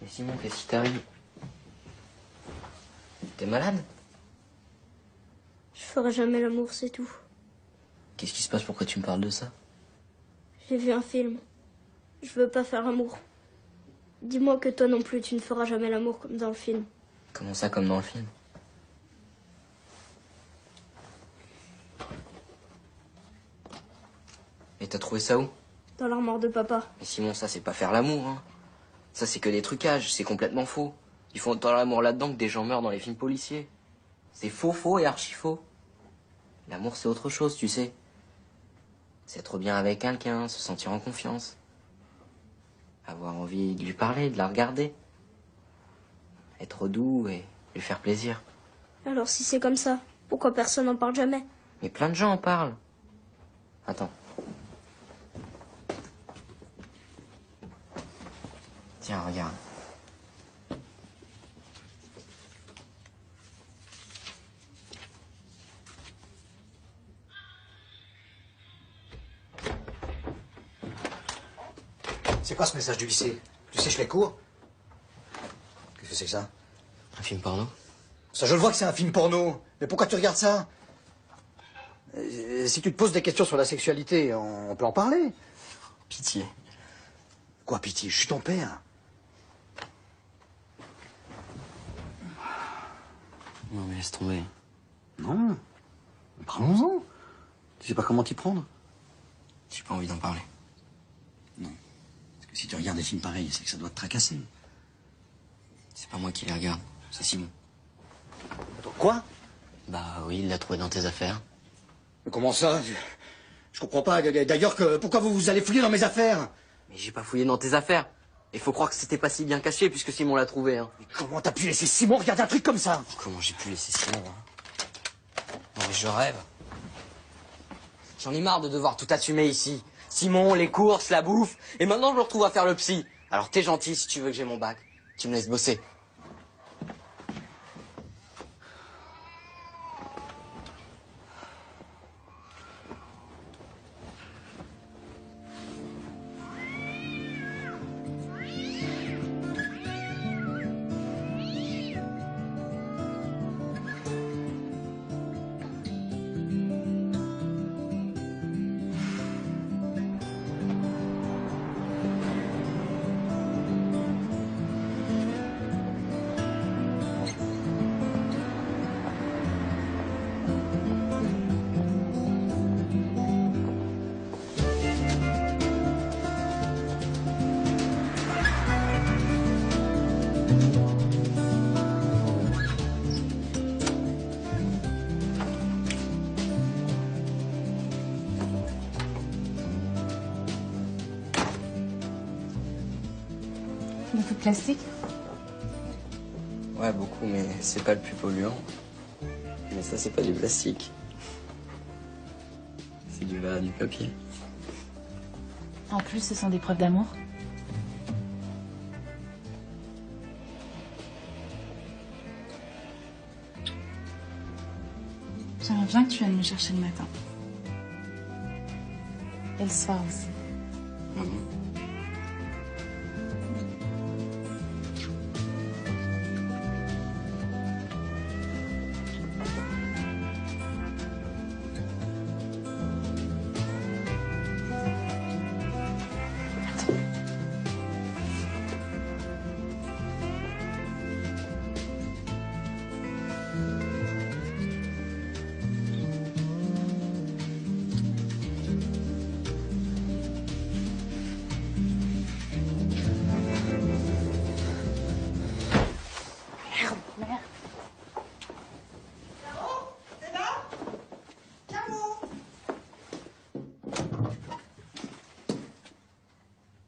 Et Simon, qu'est-ce qui t'arrive? T'es malade? Je ferai jamais l'amour, c'est tout. Qu'est-ce qui se passe? Pourquoi tu me parles de ça? J'ai vu un film. Je veux pas faire l'amour. Dis-moi que toi non plus, tu ne feras jamais l'amour comme dans le film. Comment ça, comme dans le film? Et t'as trouvé ça où? Dans l'armoire de papa. Mais Simon, ça, c'est pas faire l'amour, hein. Ça, c'est que des trucages, c'est complètement faux. Ils font autant l'amour là-dedans que des gens meurent dans les films policiers. C'est faux et archi faux. L'amour, c'est autre chose, tu sais. C'est être bien avec quelqu'un, se sentir en confiance. Avoir envie de lui parler, de la regarder. Être doux et lui faire plaisir. Alors si c'est comme ça, pourquoi personne n'en parle jamais? Mais plein de gens en parlent. Attends. Tiens, regarde. C'est quoi ce message du lycée? Tu sèches les cours? Qu'est-ce que c'est que ça? Un film porno? Ça, je le vois que c'est un film porno. Mais pourquoi tu regardes ça? Si tu te poses des questions sur la sexualité, on peut en parler. Pitié. Quoi, pitié? Je suis ton père. Non, mais laisse tomber. Non. Parlons-en. Tu sais pas comment t'y prendre? J'ai pas envie d'en parler. Non. Parce que si tu regardes des films pareils, c'est que ça doit te tracasser. C'est pas moi qui les regarde, c'est Simon. Quoi? Bah oui, il l'a trouvé dans tes affaires. Mais comment ça? Je comprends pas. D'ailleurs, pourquoi vous allez fouiller dans mes affaires? Mais j'ai pas fouillé dans tes affaires. Il faut croire que c'était pas si bien caché puisque Simon l'a trouvé. Hein. Mais comment t'as pu laisser Simon regarder un truc comme ça? Comment j'ai pu laisser Simon hein? Non mais je rêve. J'en ai marre de devoir tout assumer ici. Simon, les courses, la bouffe. Et maintenant je me retrouve à faire le psy. Alors t'es gentil si tu veux que j'ai mon bac. Tu me laisses bosser. Beaucoup de plastique? Ouais, beaucoup, mais c'est pas le plus polluant. Mais ça, c'est pas du plastique. C'est du verre et du papier. En plus, ce sont des preuves d'amour. J'aimerais bien que tu viennes me chercher le matin. Et le soir aussi. Ah bon?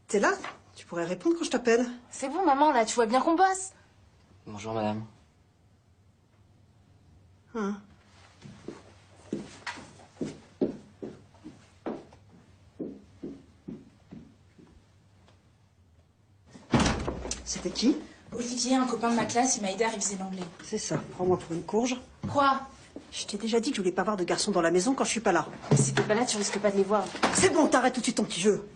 T'es là? Tu pourrais répondre quand je t'appelle. C'est bon, maman, là, tu vois bien qu'on bosse. Bonjour, madame. Hein. C'était qui? Olivier, un copain de ma classe, il m'a aidé à réviser l'anglais. C'est ça, prends-moi pour une courge. Quoi? Je t'ai déjà dit que je voulais pas avoir de garçons dans la maison quand je suis pas là. Mais si t'es pas là, tu risques pas de les voir. C'est bon, t'arrêtes tout de suite ton petit jeu.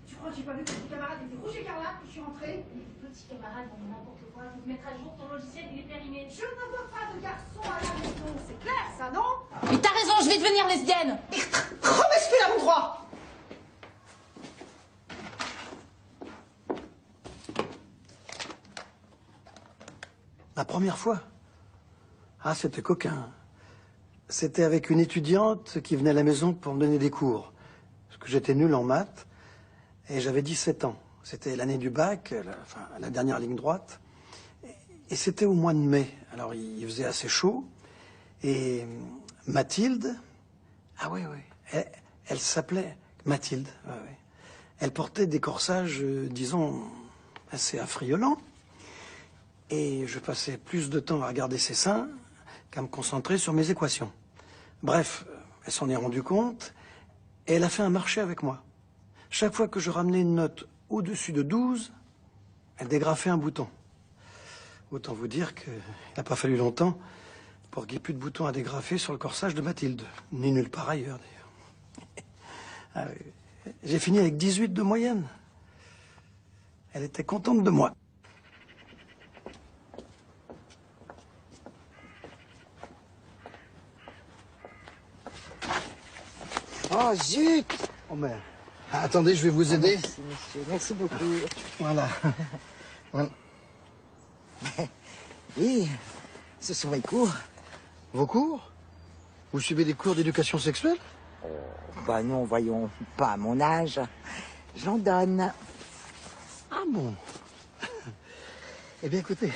Tu crois que j'ai pas vu que ton camarade était rouge écarlate quand je suis rentrée? Les petits camarades vont n'importe quoi. Faut te mettre à jour ton logiciel, il est périmé. Je ne veux pas de garçons à la maison, c'est clair ça, non? Mais t'as raison, je vais devenir lesbienne. Remets-moi à mon droit! La première fois? Ah, c'était coquin. C'était avec une étudiante qui venait à la maison pour me donner des cours. Parce que j'étais nul en maths et j'avais 17 ans. C'était l'année du bac, la dernière ligne droite. Et c'était au mois de mai. Alors il faisait assez chaud Et Mathilde, ah oui, elle s'appelait Mathilde, oui. Elle portait des corsages, disons, assez affriolants. Et je passais plus de temps à regarder ses seins qu'à me concentrer sur mes équations. Bref, elle s'en est rendue compte et elle a fait un marché avec moi. Chaque fois que je ramenais une note au-dessus de 12, elle dégrafait un bouton. Autant vous dire qu'il n'a pas fallu longtemps pour qu'il n'y ait plus de boutons à dégrafer sur le corsage de Mathilde. Ni nulle part ailleurs, d'ailleurs. Ah oui. J'ai fini avec 18 de moyenne. Elle était contente de moi. Oh, zut! Oh, mais... Attendez, je vais vous aider. Merci, monsieur. Merci beaucoup. Voilà. Oui, ce sont mes cours. Vos cours? Vous suivez des cours d'éducation sexuelle? Bah non, voyons, pas à mon âge. J'en donne. Ah bon? Eh bien, écoutez.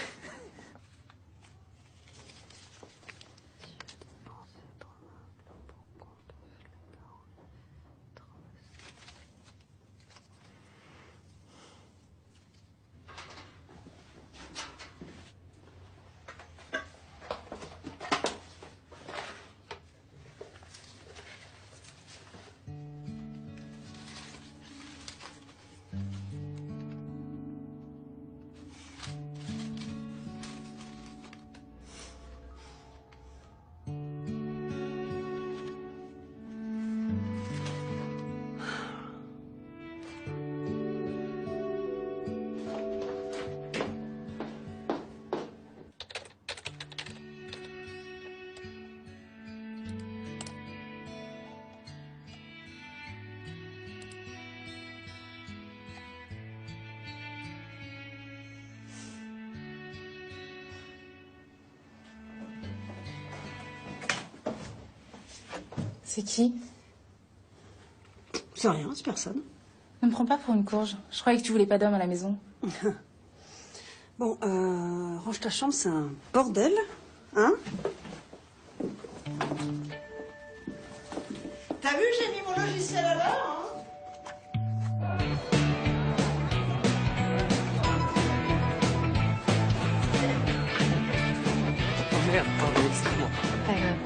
C'est qui? C'est rien, c'est personne. Ne me prends pas pour une courge. Je croyais que tu voulais pas d'homme à la maison. Bon, range ta chambre, c'est un bordel, hein? T'as vu, j'ai mis mon logiciel à l'heure, hein? Oh merde, pardon, excuse-moi. Pas grave.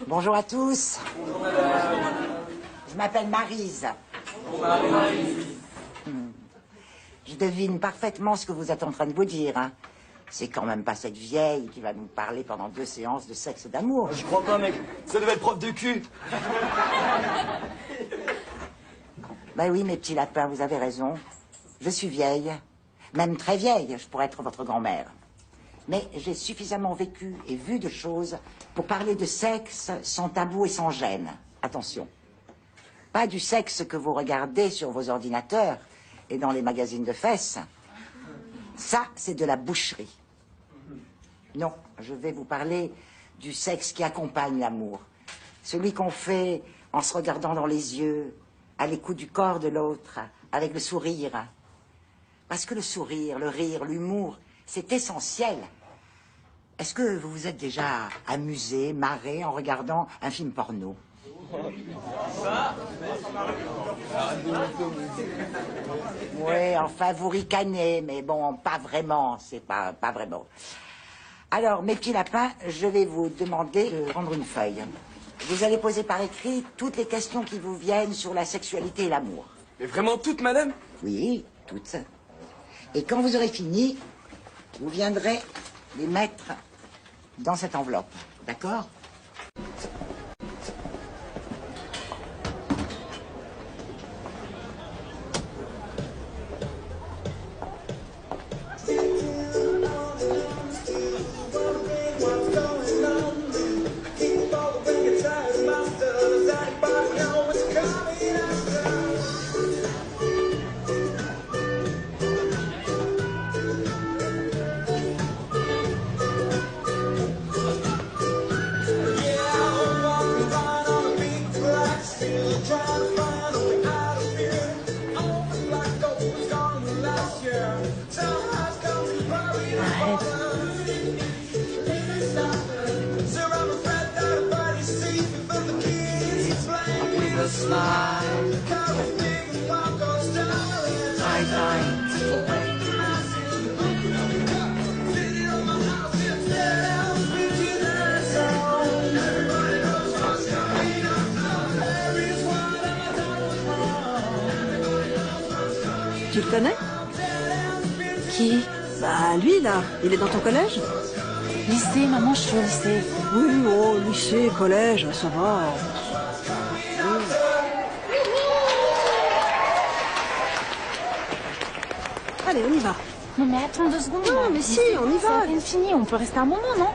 Bonjour à tous. Bonjour, je m'appelle Maryse. Bonjour, Maryse. Je devine parfaitement ce que vous êtes en train de vous dire. Hein. C'est quand même pas cette vieille qui va nous parler pendant 2 séances de sexe et d'amour. Je crois pas, mec. Ça devait être prof de cul. Ben oui, mes petits lapins, vous avez raison. Je suis vieille. Même très vieille, je pourrais être votre grand-mère. Mais j'ai suffisamment vécu et vu de choses pour parler de sexe sans tabou et sans gêne. Attention. Pas du sexe que vous regardez sur vos ordinateurs et dans les magazines de fesses. Ça, c'est de la boucherie. Non, je vais vous parler du sexe qui accompagne l'amour. Celui qu'on fait en se regardant dans les yeux, à l'écoute du corps de l'autre, avec le sourire. Parce que le sourire, le rire, l'humour, c'est essentiel. Est-ce que vous vous êtes déjà amusé, marré en regardant un film porno? Oui, enfin, vous ricanez, mais bon, pas vraiment, c'est pas vraiment. Alors, mes petits lapins, je vais vous demander de prendre une feuille. Vous allez poser par écrit toutes les questions qui vous viennent sur la sexualité et l'amour. Mais vraiment toutes, madame? Oui, toutes. Et quand vous aurez fini, vous viendrez les mettre dans cette enveloppe, d'accord? Tu le connais? Qui? Bah lui là, il est dans ton collège? Lycée, maman, je suis au lycée. Oui, oh, lycée, collège, ça va. Allez, on y va. Non mais attends 2 secondes. Non, là. mais si, on y va. C'est à peine fini, on peut rester un moment, non?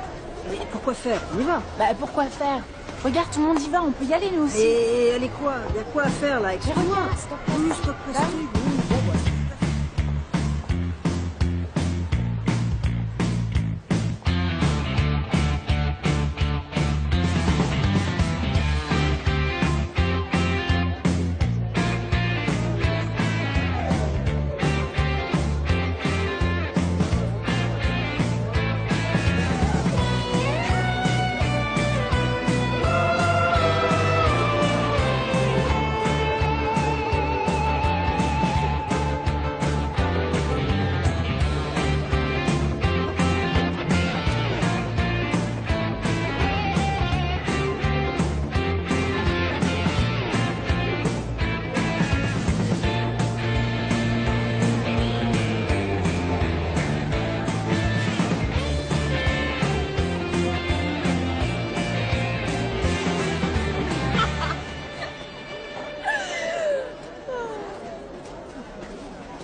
Mais pourquoi faire? On y va. Bah pourquoi faire? Regarde, tout le monde y va, on peut y aller nous aussi. Et allez quoi? Il y a quoi à faire là? Explique-moi. Oui, stop, explique. Oui, bon, bah.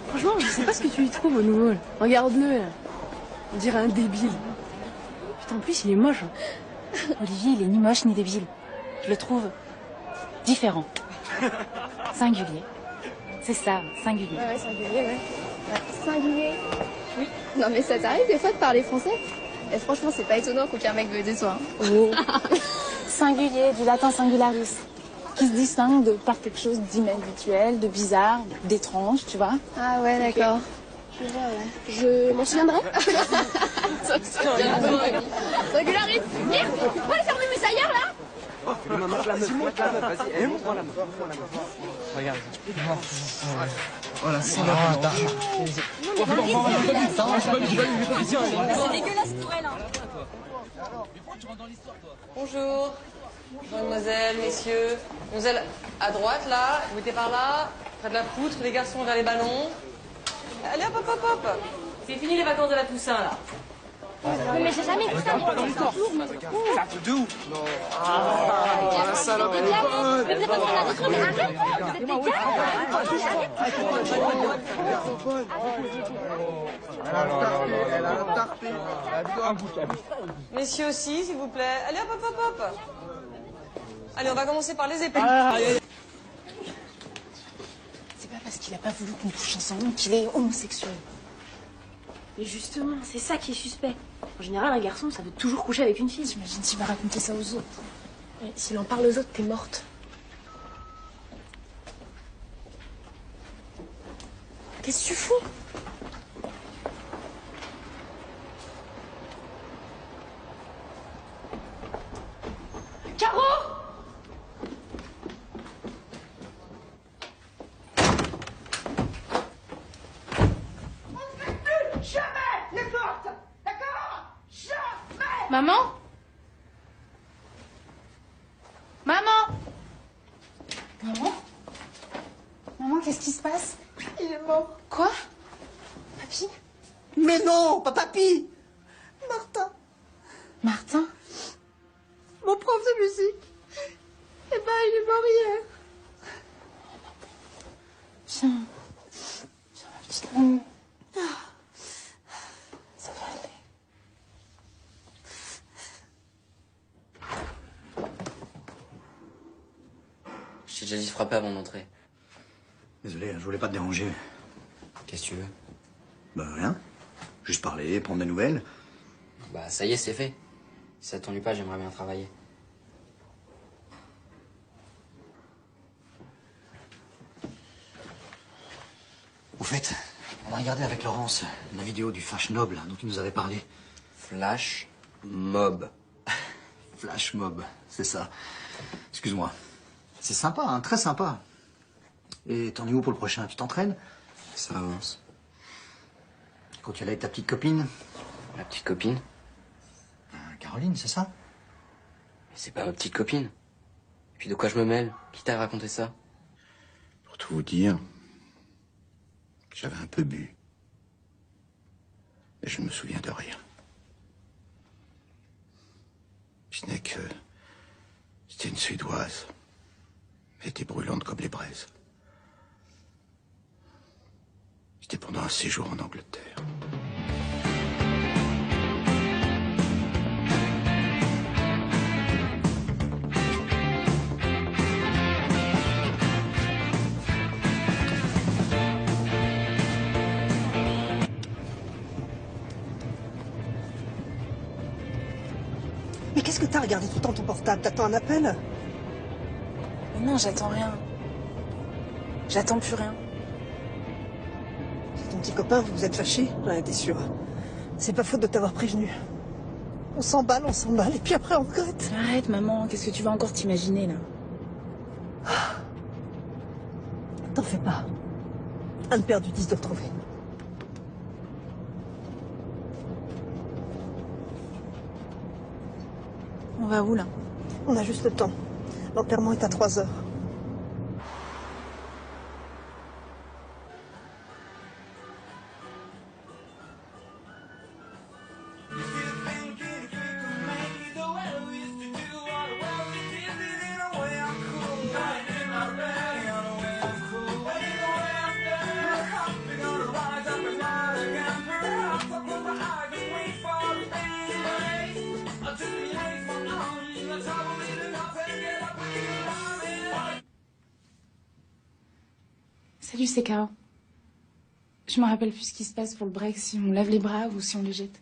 Franchement, je sais pas ce que tu y trouves au nouveau. Là. Regarde-le, là. On dirait un débile. Putain, en plus, il est moche. Olivier, il est ni moche ni débile. Je le trouve différent. Singulier. C'est ça, singulier. Ouais, singulier, ouais. Singulier. Oui. Non, mais ça t'arrive des fois de parler français? Et franchement, c'est pas étonnant qu'aucun mec veuille de toi. Oh. Singulier, du latin singularis. Qui se distingue par quelque chose d'inhabituel, de bizarre, d'étrange, tu vois. Ah ouais, d'accord. Je vois, ouais. Je m'en souviendrai. Singularis. Merde, tu peux aller fermer mes ailleurs, là? Vas-y, montre-moi la main. Regarde. Voilà, c'est dégueulasse pour elle. Bonjour. Mademoiselle, messieurs. Mademoiselle, à droite, là. Vous mettez par là. Près de la poutre, les garçons vers les ballons. Allez, hop, hop, hop, hop. C'est fini les vacances de la Toussaint, là. Mais j'ai jamais vu ça. De où? Ah, la salope, elle est bonne. Mais vous êtes pas dans la autre, mais arrête. Vous êtes des Messieurs aussi, s'il vous plaît. Allez, hop, hop, hop, hop. Allez, on va commencer par les épaules. C'est pas parce qu'il a pas voulu qu'on couche ensemble qu'il est homosexuel. Mais justement, c'est ça qui est suspect. En général, un garçon, ça veut toujours coucher avec une fille. J'imagine s'il va raconter ça aux autres. Et s'il en parle aux autres, t'es morte. Qu'est-ce que tu fous? Caro! Maman? Maman? Maman? Maman, qu'est-ce qui se passe? Il est mort. Quoi? Papy? Mais non, pas papy. Martin. Martin? Mon prof de musique. Eh ben, il est mort hier. Viens. Viens, ma petite amie. Ça va aller. Je t'ai déjà dit de frapper avant d'entrer. Désolé, je voulais pas te déranger. Qu'est-ce que tu veux? Bah rien. Juste parler, prendre des nouvelles. Bah ça y est, c'est fait. Si ça t'ennuie pas, j'aimerais bien travailler. Au fait, On a regardé avec Laurence la vidéo du Flash Noble dont tu nous avais parlé. Flash Mob. Flash Mob, c'est ça. Excuse-moi. C'est sympa, hein, très sympa. Et t'en es où pour le prochain? Tu t'entraînes? Ça avance. Quand tu es là avec ta petite copine? Ma petite copine? Caroline, c'est ça? Mais c'est pas ma petite copine. Et puis de quoi je me mêle? Qui t'a raconté ça? Pour tout vous dire, j'avais un peu bu. Et je ne me souviens de rien. Ce n'est que... C'était une Suédoise. Elle était brûlante comme les braises. C'était pendant un séjour en Angleterre. Mais qu'est-ce que t'as regardé tout le temps ton portable? T'attends un appel? Mais non, j'attends rien. J'attends plus rien. C'est ton petit copain, vous vous êtes fâchés? Ouais, t'es sûr. C'est pas faute de t'avoir prévenu. On s'emballe, et puis après on regrette. Arrête, maman, qu'est-ce que tu vas encore t'imaginer, là? T'en fais pas. Un de perdu, 10 de retrouvé. On va où, là? On a juste le temps. L'enterrement est à 3 heures. Salut, c'est Caro. Je me rappelle plus ce qui se passe pour le break, si on lève les bras ou si on les jette.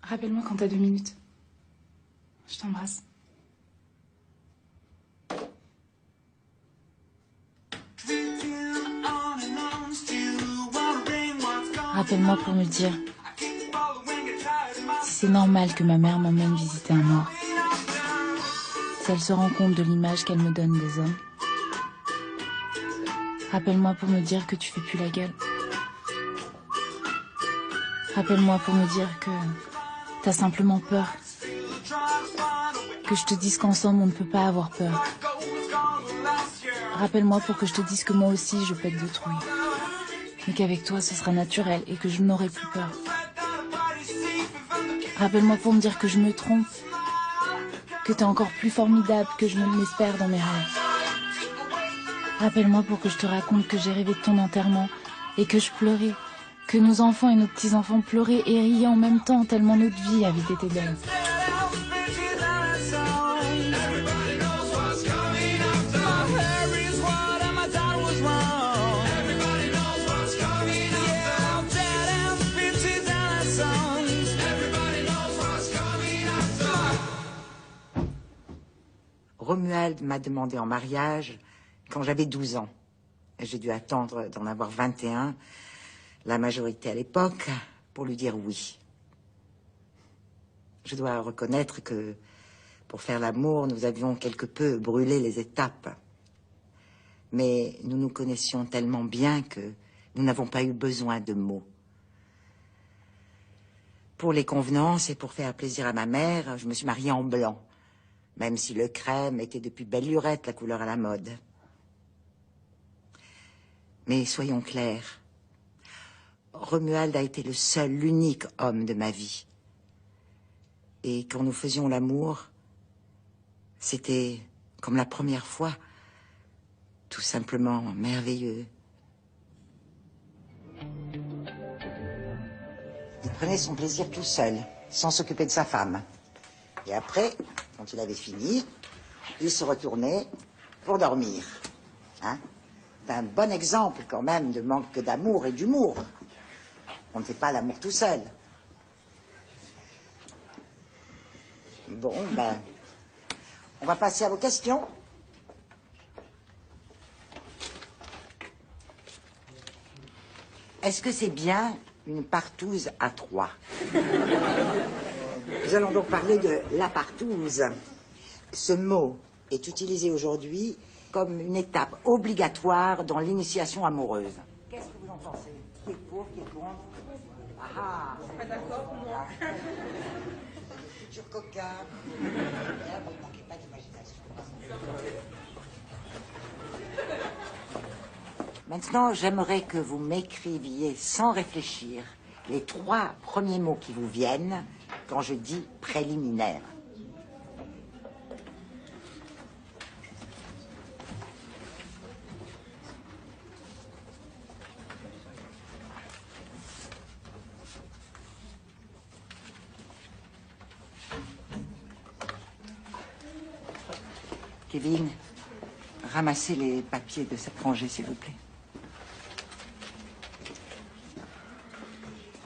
Rappelle-moi quand t'as 2 minutes. Je t'embrasse. Rappelle-moi pour me dire si c'est normal que ma mère m'emmène visiter un mort. Si elle se rend compte de l'image qu'elle me donne des hommes. Rappelle-moi pour me dire que tu fais plus la gueule. Rappelle-moi pour me dire que t'as simplement peur. Que je te dise qu'ensemble on ne peut pas avoir peur. Rappelle-moi pour que je te dise que moi aussi je pète de trouille. Mais qu'avec toi ce sera naturel et que je n'aurai plus peur. Rappelle-moi pour me dire que je me trompe. Que t'es encore plus formidable que je ne l'espère dans mes rêves. Rappelle-moi pour que je te raconte que j'ai rêvé de ton enterrement et que je pleurais, que nos enfants et nos petits-enfants pleuraient et riaient en même temps tellement notre vie avait été belle. Romuald m'a demandé en mariage quand j'avais 12 ans. J'ai dû attendre d'en avoir 21, la majorité à l'époque, pour lui dire oui. Je dois reconnaître que pour faire l'amour, nous avions quelque peu brûlé les étapes. Mais nous nous connaissions tellement bien que nous n'avons pas eu besoin de mots. Pour les convenances et pour faire plaisir à ma mère, je me suis mariée en blanc, même si le crème était depuis belle lurette la couleur à la mode. Mais soyons clairs, Romuald a été le seul, l'unique homme de ma vie. Et quand nous faisions l'amour, c'était comme la première fois, tout simplement merveilleux. Il prenait son plaisir tout seul, sans s'occuper de sa femme. Et après, quand il avait fini, il se retournait pour dormir. Hein? C'est un bon exemple quand même de manque d'amour et d'humour. On ne fait pas l'amour tout seul. Bon, ben, on va passer à vos questions. Est-ce que c'est bien une partouze à 3? Nous allons donc parler de la partouze. Ce mot est utilisé aujourd'hui comme une étape obligatoire dans l'initiation amoureuse. Qu'est-ce que vous en pensez? Qui est pour, qui est contre? Ah, pas d'accord pour moi. Futur coquin. Vous ne manquez pas d'imagination. Maintenant, j'aimerais que vous m'écriviez sans réfléchir les 3 premiers mots qui vous viennent quand je dis préliminaire. Kevin, ramassez les papiers de cette rangée, s'il vous plaît.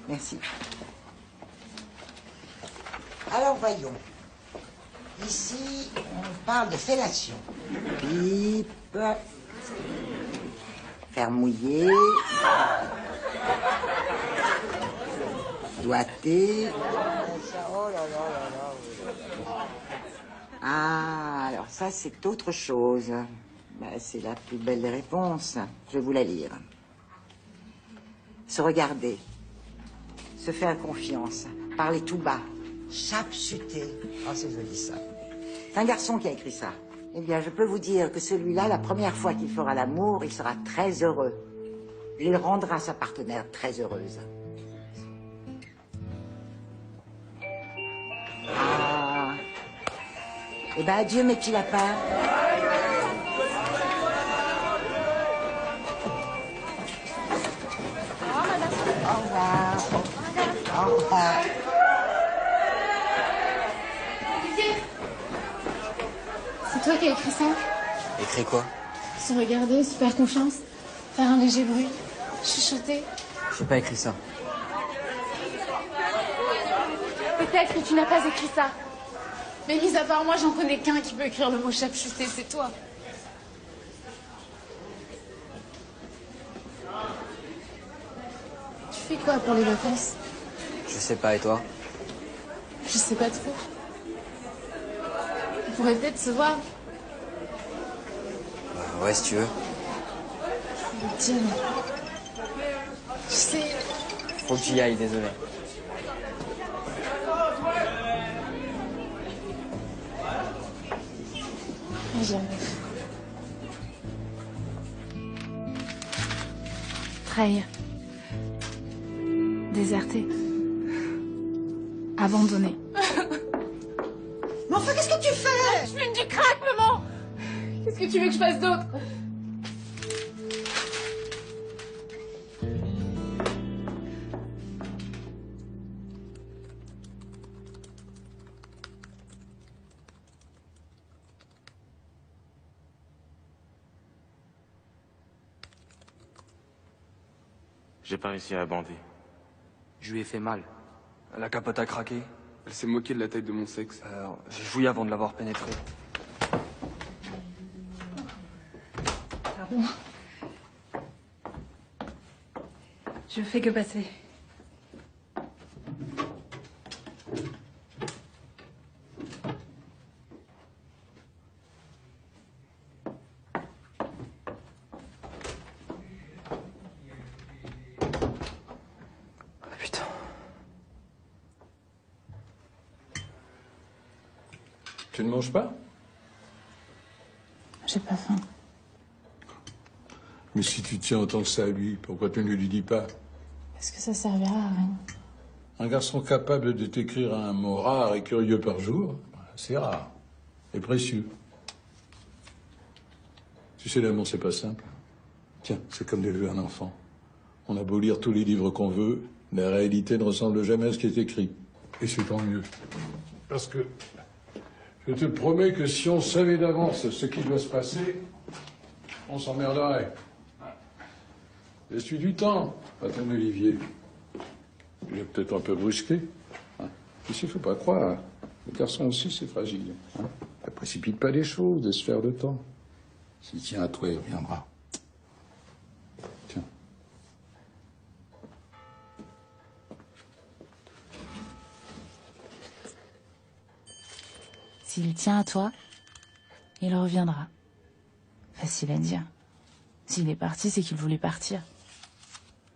Merci. Alors, voyons. Ici, on parle de fellation. Pipe. Faire mouiller. Doigté. Oh là là là là. Ah, alors ça, c'est autre chose. Ben, c'est la plus belle des réponses. Je vais vous la lire. Se regarder. Se faire confiance. Parler tout bas. Chapsuter. Oh, c'est joli, ça. C'est un garçon qui a écrit ça. Eh bien, je peux vous dire que celui-là, la première fois qu'il fera l'amour, il sera très heureux. Il rendra sa partenaire très heureuse. Ah. Eh ben, adieu, mes petits lapins. Au revoir. Au revoir. Olivier, c'est toi qui as écrit ça? Écrit quoi? Se regarder, se faire confiance, faire un léger bruit, chuchoter. J'ai pas écrit ça. Peut-être que tu n'as pas écrit ça. Mais mis à part moi, j'en connais qu'un qui peut écrire le mot chapchuter, c'est toi. Tu fais quoi pour les vacances? Je sais pas, et toi? Je sais pas trop. On pourrait peut-être se voir. Ouais, si tu veux. Tiens. Tu sais... Faut que j'y aille, désolé. Jamais. Trahir. Déserter. Abandonner. Mais enfin, qu'est-ce que tu fais? Je fume du crack, maman. Qu'est-ce que tu veux que je fasse d'autre? J'ai pas réussi à la bander. Je lui ai fait mal. La capote a craqué. Elle s'est moquée de la taille de mon sexe. J'ai joué avant de l'avoir pénétré. Pardon. Je fais que passer. Tu ne manges pas? J'ai pas faim. Mais si tu tiens autant que ça à lui, pourquoi tu ne lui dis pas? Est-ce que ça servira à rien? Un garçon capable de t'écrire un mot rare et curieux par jour, c'est rare et précieux. Tu sais, l'amour, c'est pas simple. Tiens, c'est comme d'élever un enfant. On a beau lire tous les livres qu'on veut, la réalité ne ressemble jamais à ce qui est écrit. Et c'est tant mieux. Parce que je te promets que si on savait d'avance ce qui doit se passer, on s'emmerderait. Laisse-lui du temps, à ton Olivier. Il est peut-être un peu brusqué. Ici, il ne faut pas croire. Le garçon aussi, c'est fragile. Ne précipite pas les choses, laisse faire le temps. S'il tient à toi, il reviendra. Tiens. S'il tient à toi, il reviendra. Facile à dire. S'il est parti, c'est qu'il voulait partir.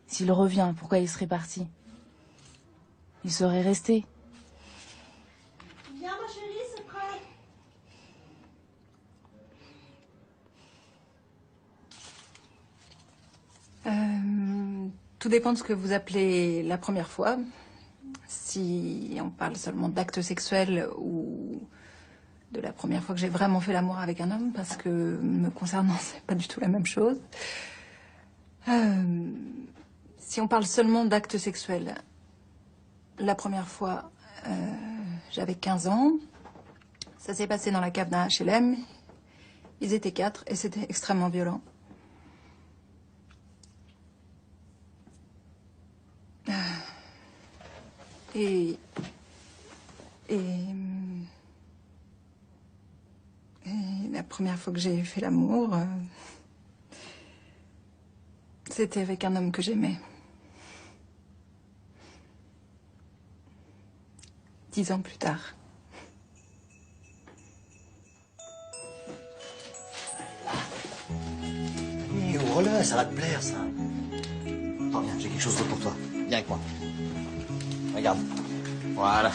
S'il revient, pourquoi il serait parti? Il serait resté. Viens, ma chérie, c'est prêt. Tout dépend de ce que vous appelez la première fois. Si on parle seulement d'actes sexuels ou de la première fois que j'ai vraiment fait l'amour avec un homme, parce que me concernant, c'est pas du tout la même chose. Si on parle seulement d'actes sexuels, la première fois, j'avais 15 ans. Ça s'est passé dans la cave d'un HLM. Ils étaient 4 et c'était extrêmement violent. Et la première fois que j'ai fait l'amour, c'était avec un homme que j'aimais. 10 ans plus tard. Et ouvre-le, ça va te plaire, ça. Attends, viens, j'ai quelque chose d'autre pour toi. Viens avec moi. Regarde. Voilà.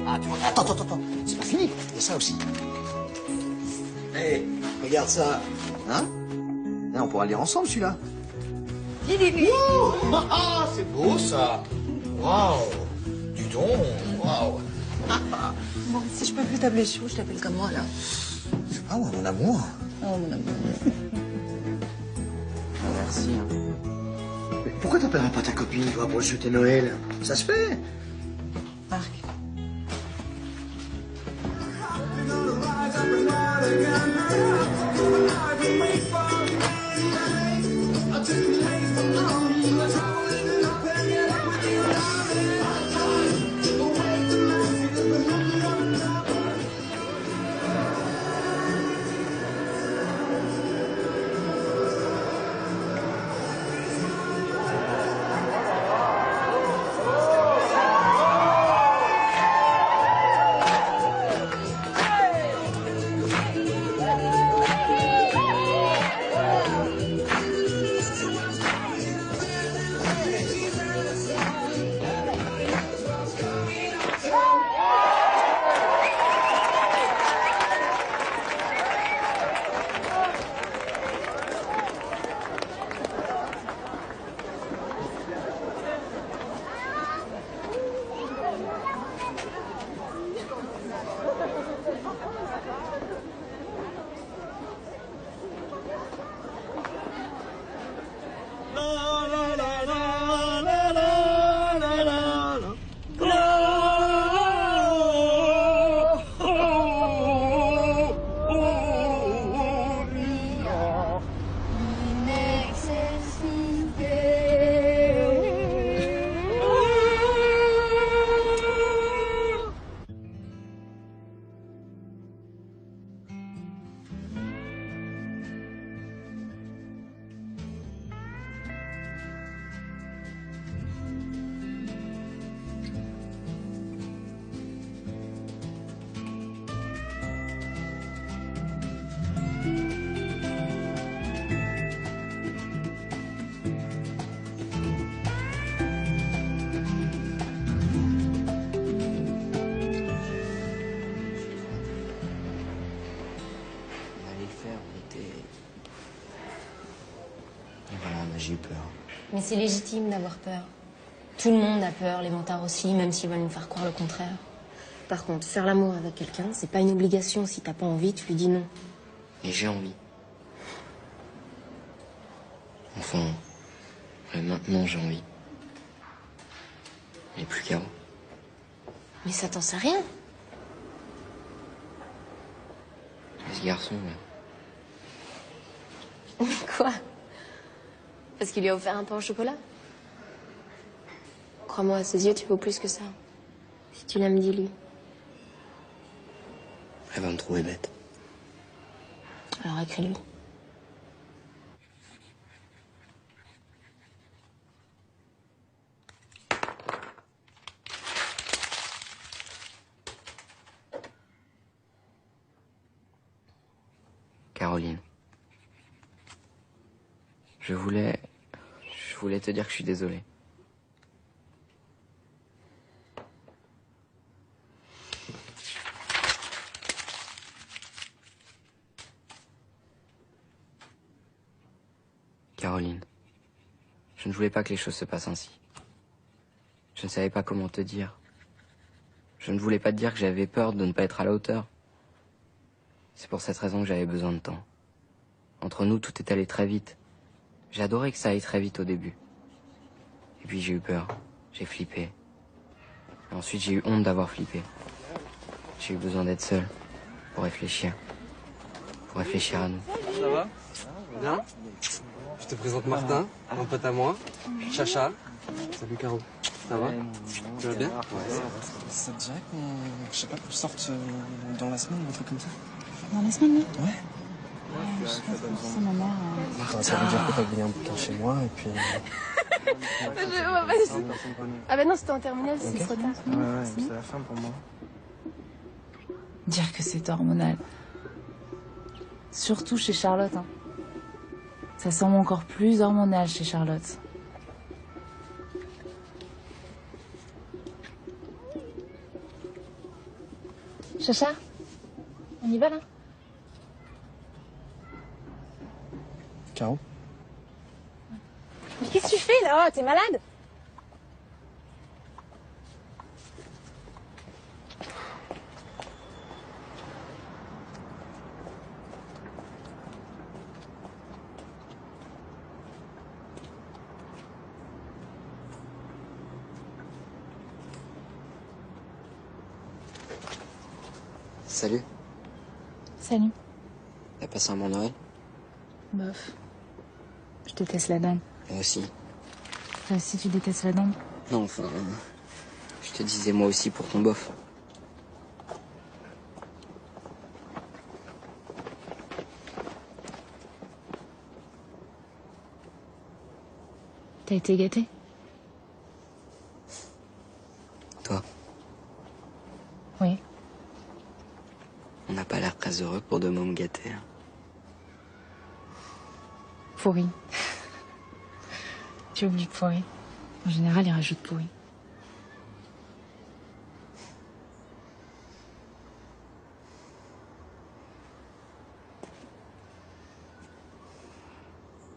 Ah, tu vois. Attends. C'est pas fini. Il y a ça aussi. Hé, regarde ça. Hein? Là, on pourra le lire ensemble, celui-là. Ah, c'est beau, ça. Waouh. Du don. Waouh. Bon, si je peux plus t'appeler Chou, je t'appelle comme moi, là. Je sais pas, moi, mon amour. Oh, mon amour. Merci. Mais pourquoi t'appellerais pas ta copine, toi, pour le souhaiter Noël? Ça se fait. Marc. J'ai eu peur. Mais c'est légitime d'avoir peur. Tout le monde a peur, les vantards aussi, même s'ils veulent nous faire croire le contraire. Par contre, faire l'amour avec quelqu'un, c'est pas une obligation. Si t'as pas envie, tu lui dis non. Et j'ai envie. Enfin, ouais, maintenant j'ai envie. Mais plus qu'avant. Mais ça t'en sait rien. Et ce garçon, là. Quoi? Parce qu'il lui a offert un pain au chocolat? Crois-moi, à ses yeux, tu vaux plus que ça. Si tu l'aimes, dis-lui. Elle va me trouver bête. Alors écris-lui. Caroline. Je voulais te dire que je suis désolé. Caroline, je ne voulais pas que les choses se passent ainsi. Je ne savais pas comment te dire. Je ne voulais pas te dire que j'avais peur de ne pas être à la hauteur. C'est pour cette raison que j'avais besoin de temps. Entre nous, tout est allé très vite. J'ai adoré que ça aille très vite au début. Et puis j'ai eu peur. J'ai flippé. Et ensuite j'ai eu honte d'avoir flippé. J'ai eu besoin d'être seul. Pour réfléchir. Pour réfléchir à nous. Ça va? Bien? Je te présente Martin, un pote à moi. Chacha. Salut Caro. Ça va? Tu vas bien? Ouais, ça te dirait qu'on, je sais pas, qu'on sorte dans la semaine ou un truc comme ça? Dans la semaine, oui. Ouais. Je sais pas, c'est ma mère. Martin, ça veut dire que t'as oublié un bouquin chez moi et puis... Ah bah non, c'était en terminale, c'est trop tard. Ouais, c'est la fin pour moi. Dire que c'est hormonal. Surtout chez Charlotte. Hein. Ça semble encore plus hormonal chez Charlotte. Chacha, on y va là? Caro? Mais qu'est-ce que tu fais là? T'es malade? Salut. Salut. T'as passé un bon Noël? Bof. Je déteste la dinde. Moi aussi. Toi aussi, tu détestes la dinde? Non, enfin... je te disais moi aussi pour ton bof. T'as été gâtée? Toi? Oui. On n'a pas l'air très heureux pour deux mômes gâtés. Hein. Pourri. Tu oublies pourri. En général, il rajoute pourri.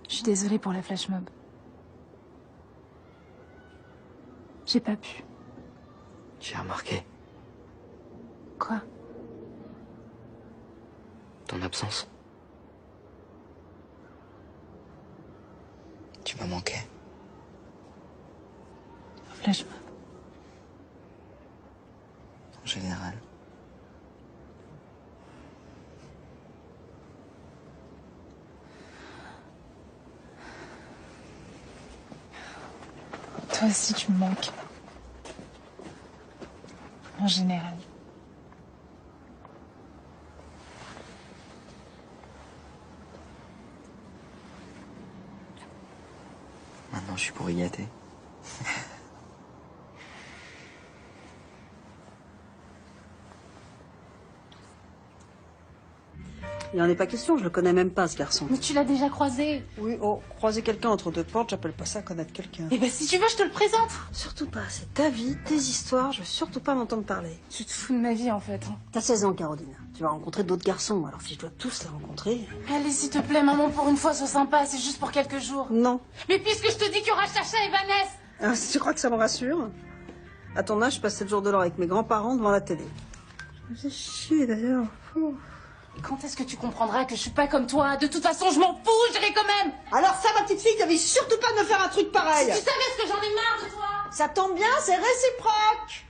Je suis désolée pour la flash mob. J'ai pas pu. J'ai remarqué Quoi? ton absence. Tu m'as manqué. Flash mob. En général. Toi aussi, tu me manques. En général. Maintenant, je suis pour y gâter. Il n'y en est pas question, je le connais même pas, ce garçon. Mais tu l'as déjà croisé. Oui, oh, croiser quelqu'un entre deux portes, j'appelle pas ça connaître quelqu'un. Eh ben, si tu veux, je te le présente. Surtout pas, c'est ta vie, tes histoires, je veux surtout pas m'entendre parler. Tu te fous de ma vie, en fait. T'as 16 ans, Caroline. Tu vas rencontrer d'autres garçons, alors si je dois tous les rencontrer... Allez, s'il te plaît, maman, pour une fois, sois sympa, c'est juste pour quelques jours. Non. Mais puisque je te dis qu'il y aura Chacha et Vanessa. Ah, si tu crois que ça me rassure? À ton âge, je passais le jour de l'or avec mes grands-parents devant la télé. Je me fais chier, d'ailleurs. Ouh. Quand est-ce que tu comprendras que je suis pas comme toi? De toute façon, je m'en fous, j'irai quand même. Alors ça, ma petite fille, t'avais surtout pas de me faire un truc pareil. Si tu savais ce que j'en ai marre de toi. Ça tombe bien, c'est réciproque.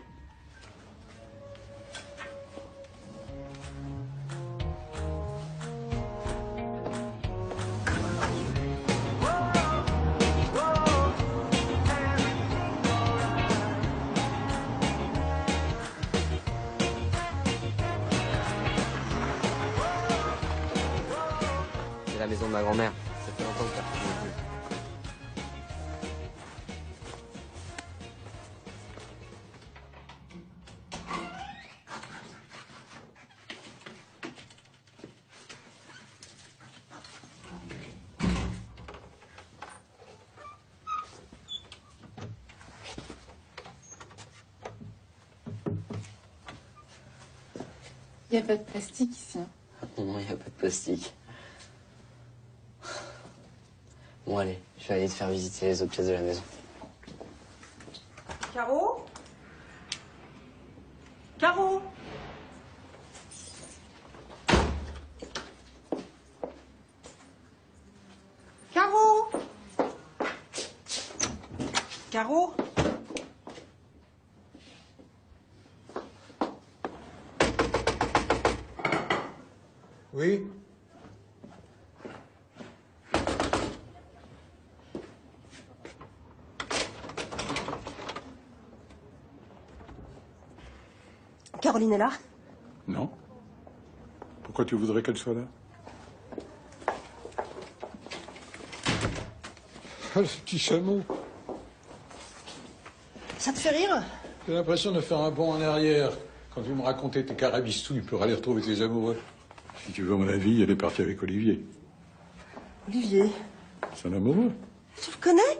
C'est la maison de ma grand-mère. Ça fait longtemps que t'as plus. Il n'y a pas de plastique ici. Non, il n'y a pas de plastique. Bon, allez, je vais aller te faire visiter les autres pièces de la maison. Caro? Caro? Caro? Caro? Oui. Caroline est là? Non. Pourquoi tu voudrais qu'elle soit là? Ah, le petit chameau. Ça te fait rire? J'ai l'impression de faire un bond en arrière quand tu me racontais tes carabistouilles pour aller retrouver tes amoureux. Si tu veux mon avis, elle est partie avec Olivier. Olivier? C'est un amoureux. Tu le connais?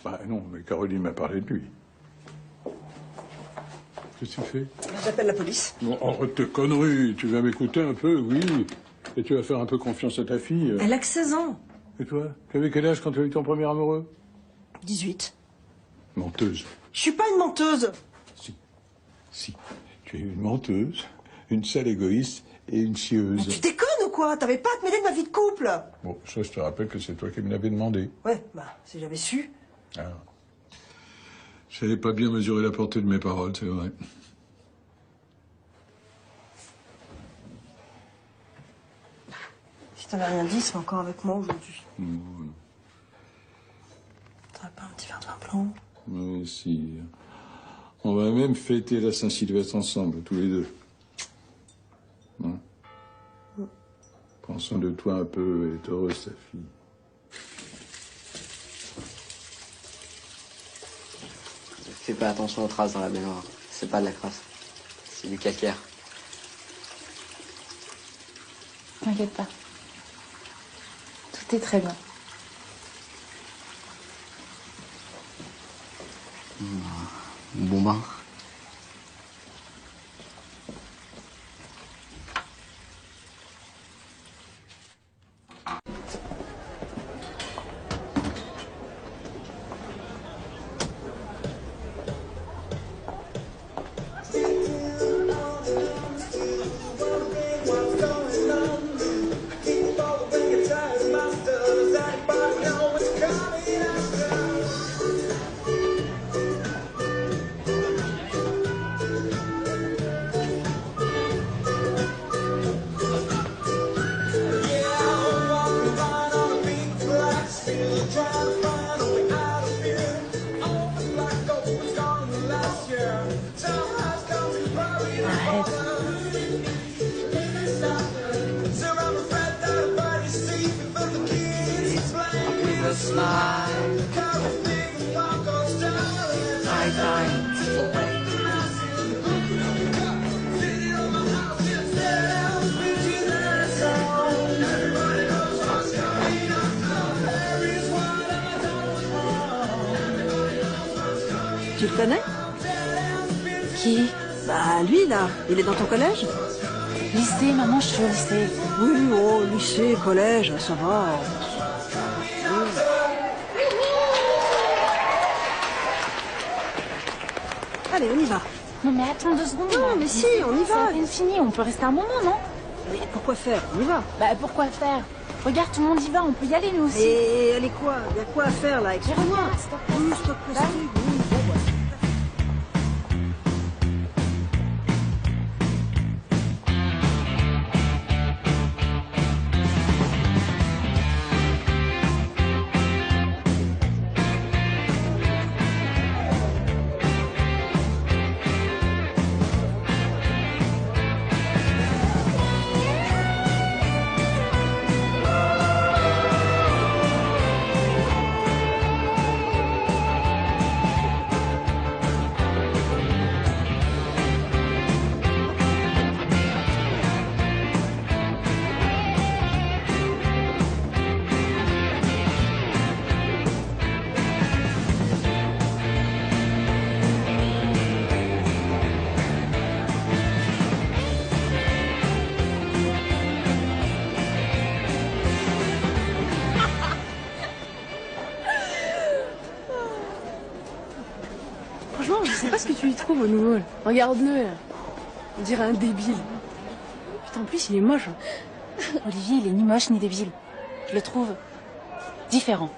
Bah non, mais Caroline m'a parlé de lui. Qu'est-ce que tu fais? J'appelle la police. Non, arrête tes conneries. Tu vas m'écouter un peu, oui. Et tu vas faire un peu confiance à ta fille. Elle a que 16 ans. Et toi? Tu avais quel âge quand tu as eu ton premier amoureux? 18. Menteuse. Je suis pas une menteuse. Si. Tu es une menteuse, une sale égoïste et une chieuse. Tu déconnes ou quoi? T'avais pas à te mêler de ma vie de couple. Bon, ça, je te rappelle que c'est toi qui me l'avais demandé. Ouais, bah, si j'avais su. Ah. Je n'avais pas bien mesuré la portée de mes paroles, c'est vrai. Si t'avais rien dit, c'est encore avec moi aujourd'hui. Mmh. T'aurais pas un petit verre de vin blanc? Oui, si. On va même fêter la Saint-Sylvestre ensemble, tous les deux. Hein? Prends soin de toi un peu et est heureuse, ta fille. Fais pas attention aux traces dans la baignoire. C'est pas de la crasse. C'est du calcaire. T'inquiète pas. Tout est très bien. Bon bain. Tu le connais? Qui? Bah, lui, là. Il est dans ton collège? Lycée, maman, je suis au lycée. Oui, oh, lycée, collège, ça va. Allez, on y va. Non, mais attends 2 secondes. Non, mais si, on y va. C'est à peine fini, on peut rester un moment, non? Mais pourquoi faire? On y va. Bah, pourquoi faire? Regarde, tout le monde y va, on peut y aller, nous aussi. Et elle est quoi? Il y a quoi à faire, là? Explique-moi. Oui, stop plastique, oui. Bon, bah. Franchement, je sais pas ce que tu y trouves au nouveau. Là. Regarde-le. Là. On dirait un débile. Putain, en plus, il est moche. Hein. Olivier, il est ni moche ni débile. Je le trouve différent.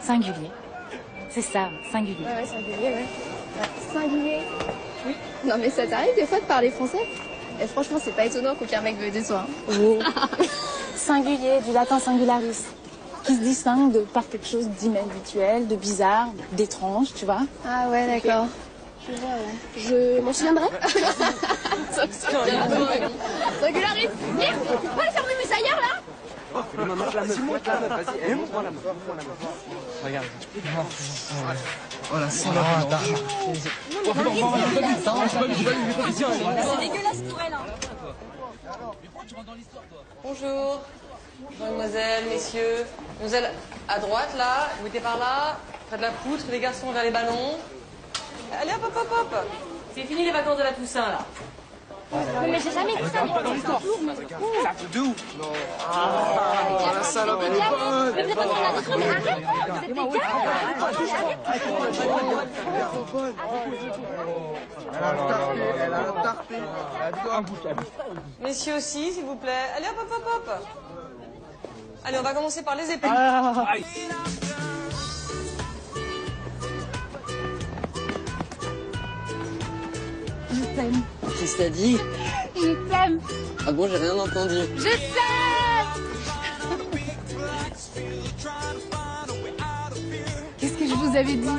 Singulier. C'est ça, singulier. Ouais, singulier, ouais. Singulier. Oui. Non, mais ça t'arrive des fois de parler français? Et franchement, c'est pas étonnant qu'aucun mec veuille de toi. Oh. Singulier, du latin singularis. Qui se distingue par quelque chose d'inhabituel, de bizarre, d'étrange, tu vois. Ah ouais, d'accord. Je vois, ouais. Je m'en souviendrai. Singularis. Merde, tu peux aller faire mes ailleurs, là? Vas-y, montre-la, vas-y, montre-moi la main. Regarde. Voilà, c'est dégueulasse pour elle. Bonjour. Mademoiselle, messieurs. Mademoiselle, à droite, là. Vous mettez par là. Près de la poutre, les garçons vers les ballons. Allez, hop, hop, hop, hop. C'est fini les vacances de la Toussaint, là. Mais j'ai jamais vu ça. Ça fait de ouf. Non. Ah, la salope, elle est bonne. Mais vous êtes pas dans la arrête. Elle a tarpé. Messieurs aussi, s'il vous plaît. Allez, hop, hop, hop, hop. Allez, on va commencer par les épées. Je t'aime. Qu'est-ce que t'as dit? Je t'aime. Ah bon, j'ai rien entendu. Je t'aime. Qu'est-ce que je vous avais dit?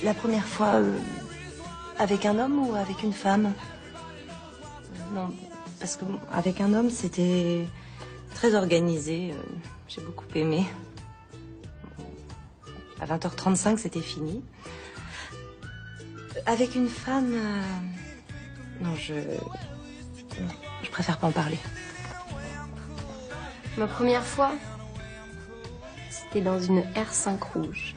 La première fois, avec un homme ou avec une femme? Non, parce que avec un homme, c'était très organisé. J'ai beaucoup aimé. À 20h35, c'était fini. Avec une femme, non, je préfère pas en parler. Ma première fois, c'était dans une R5 rouge.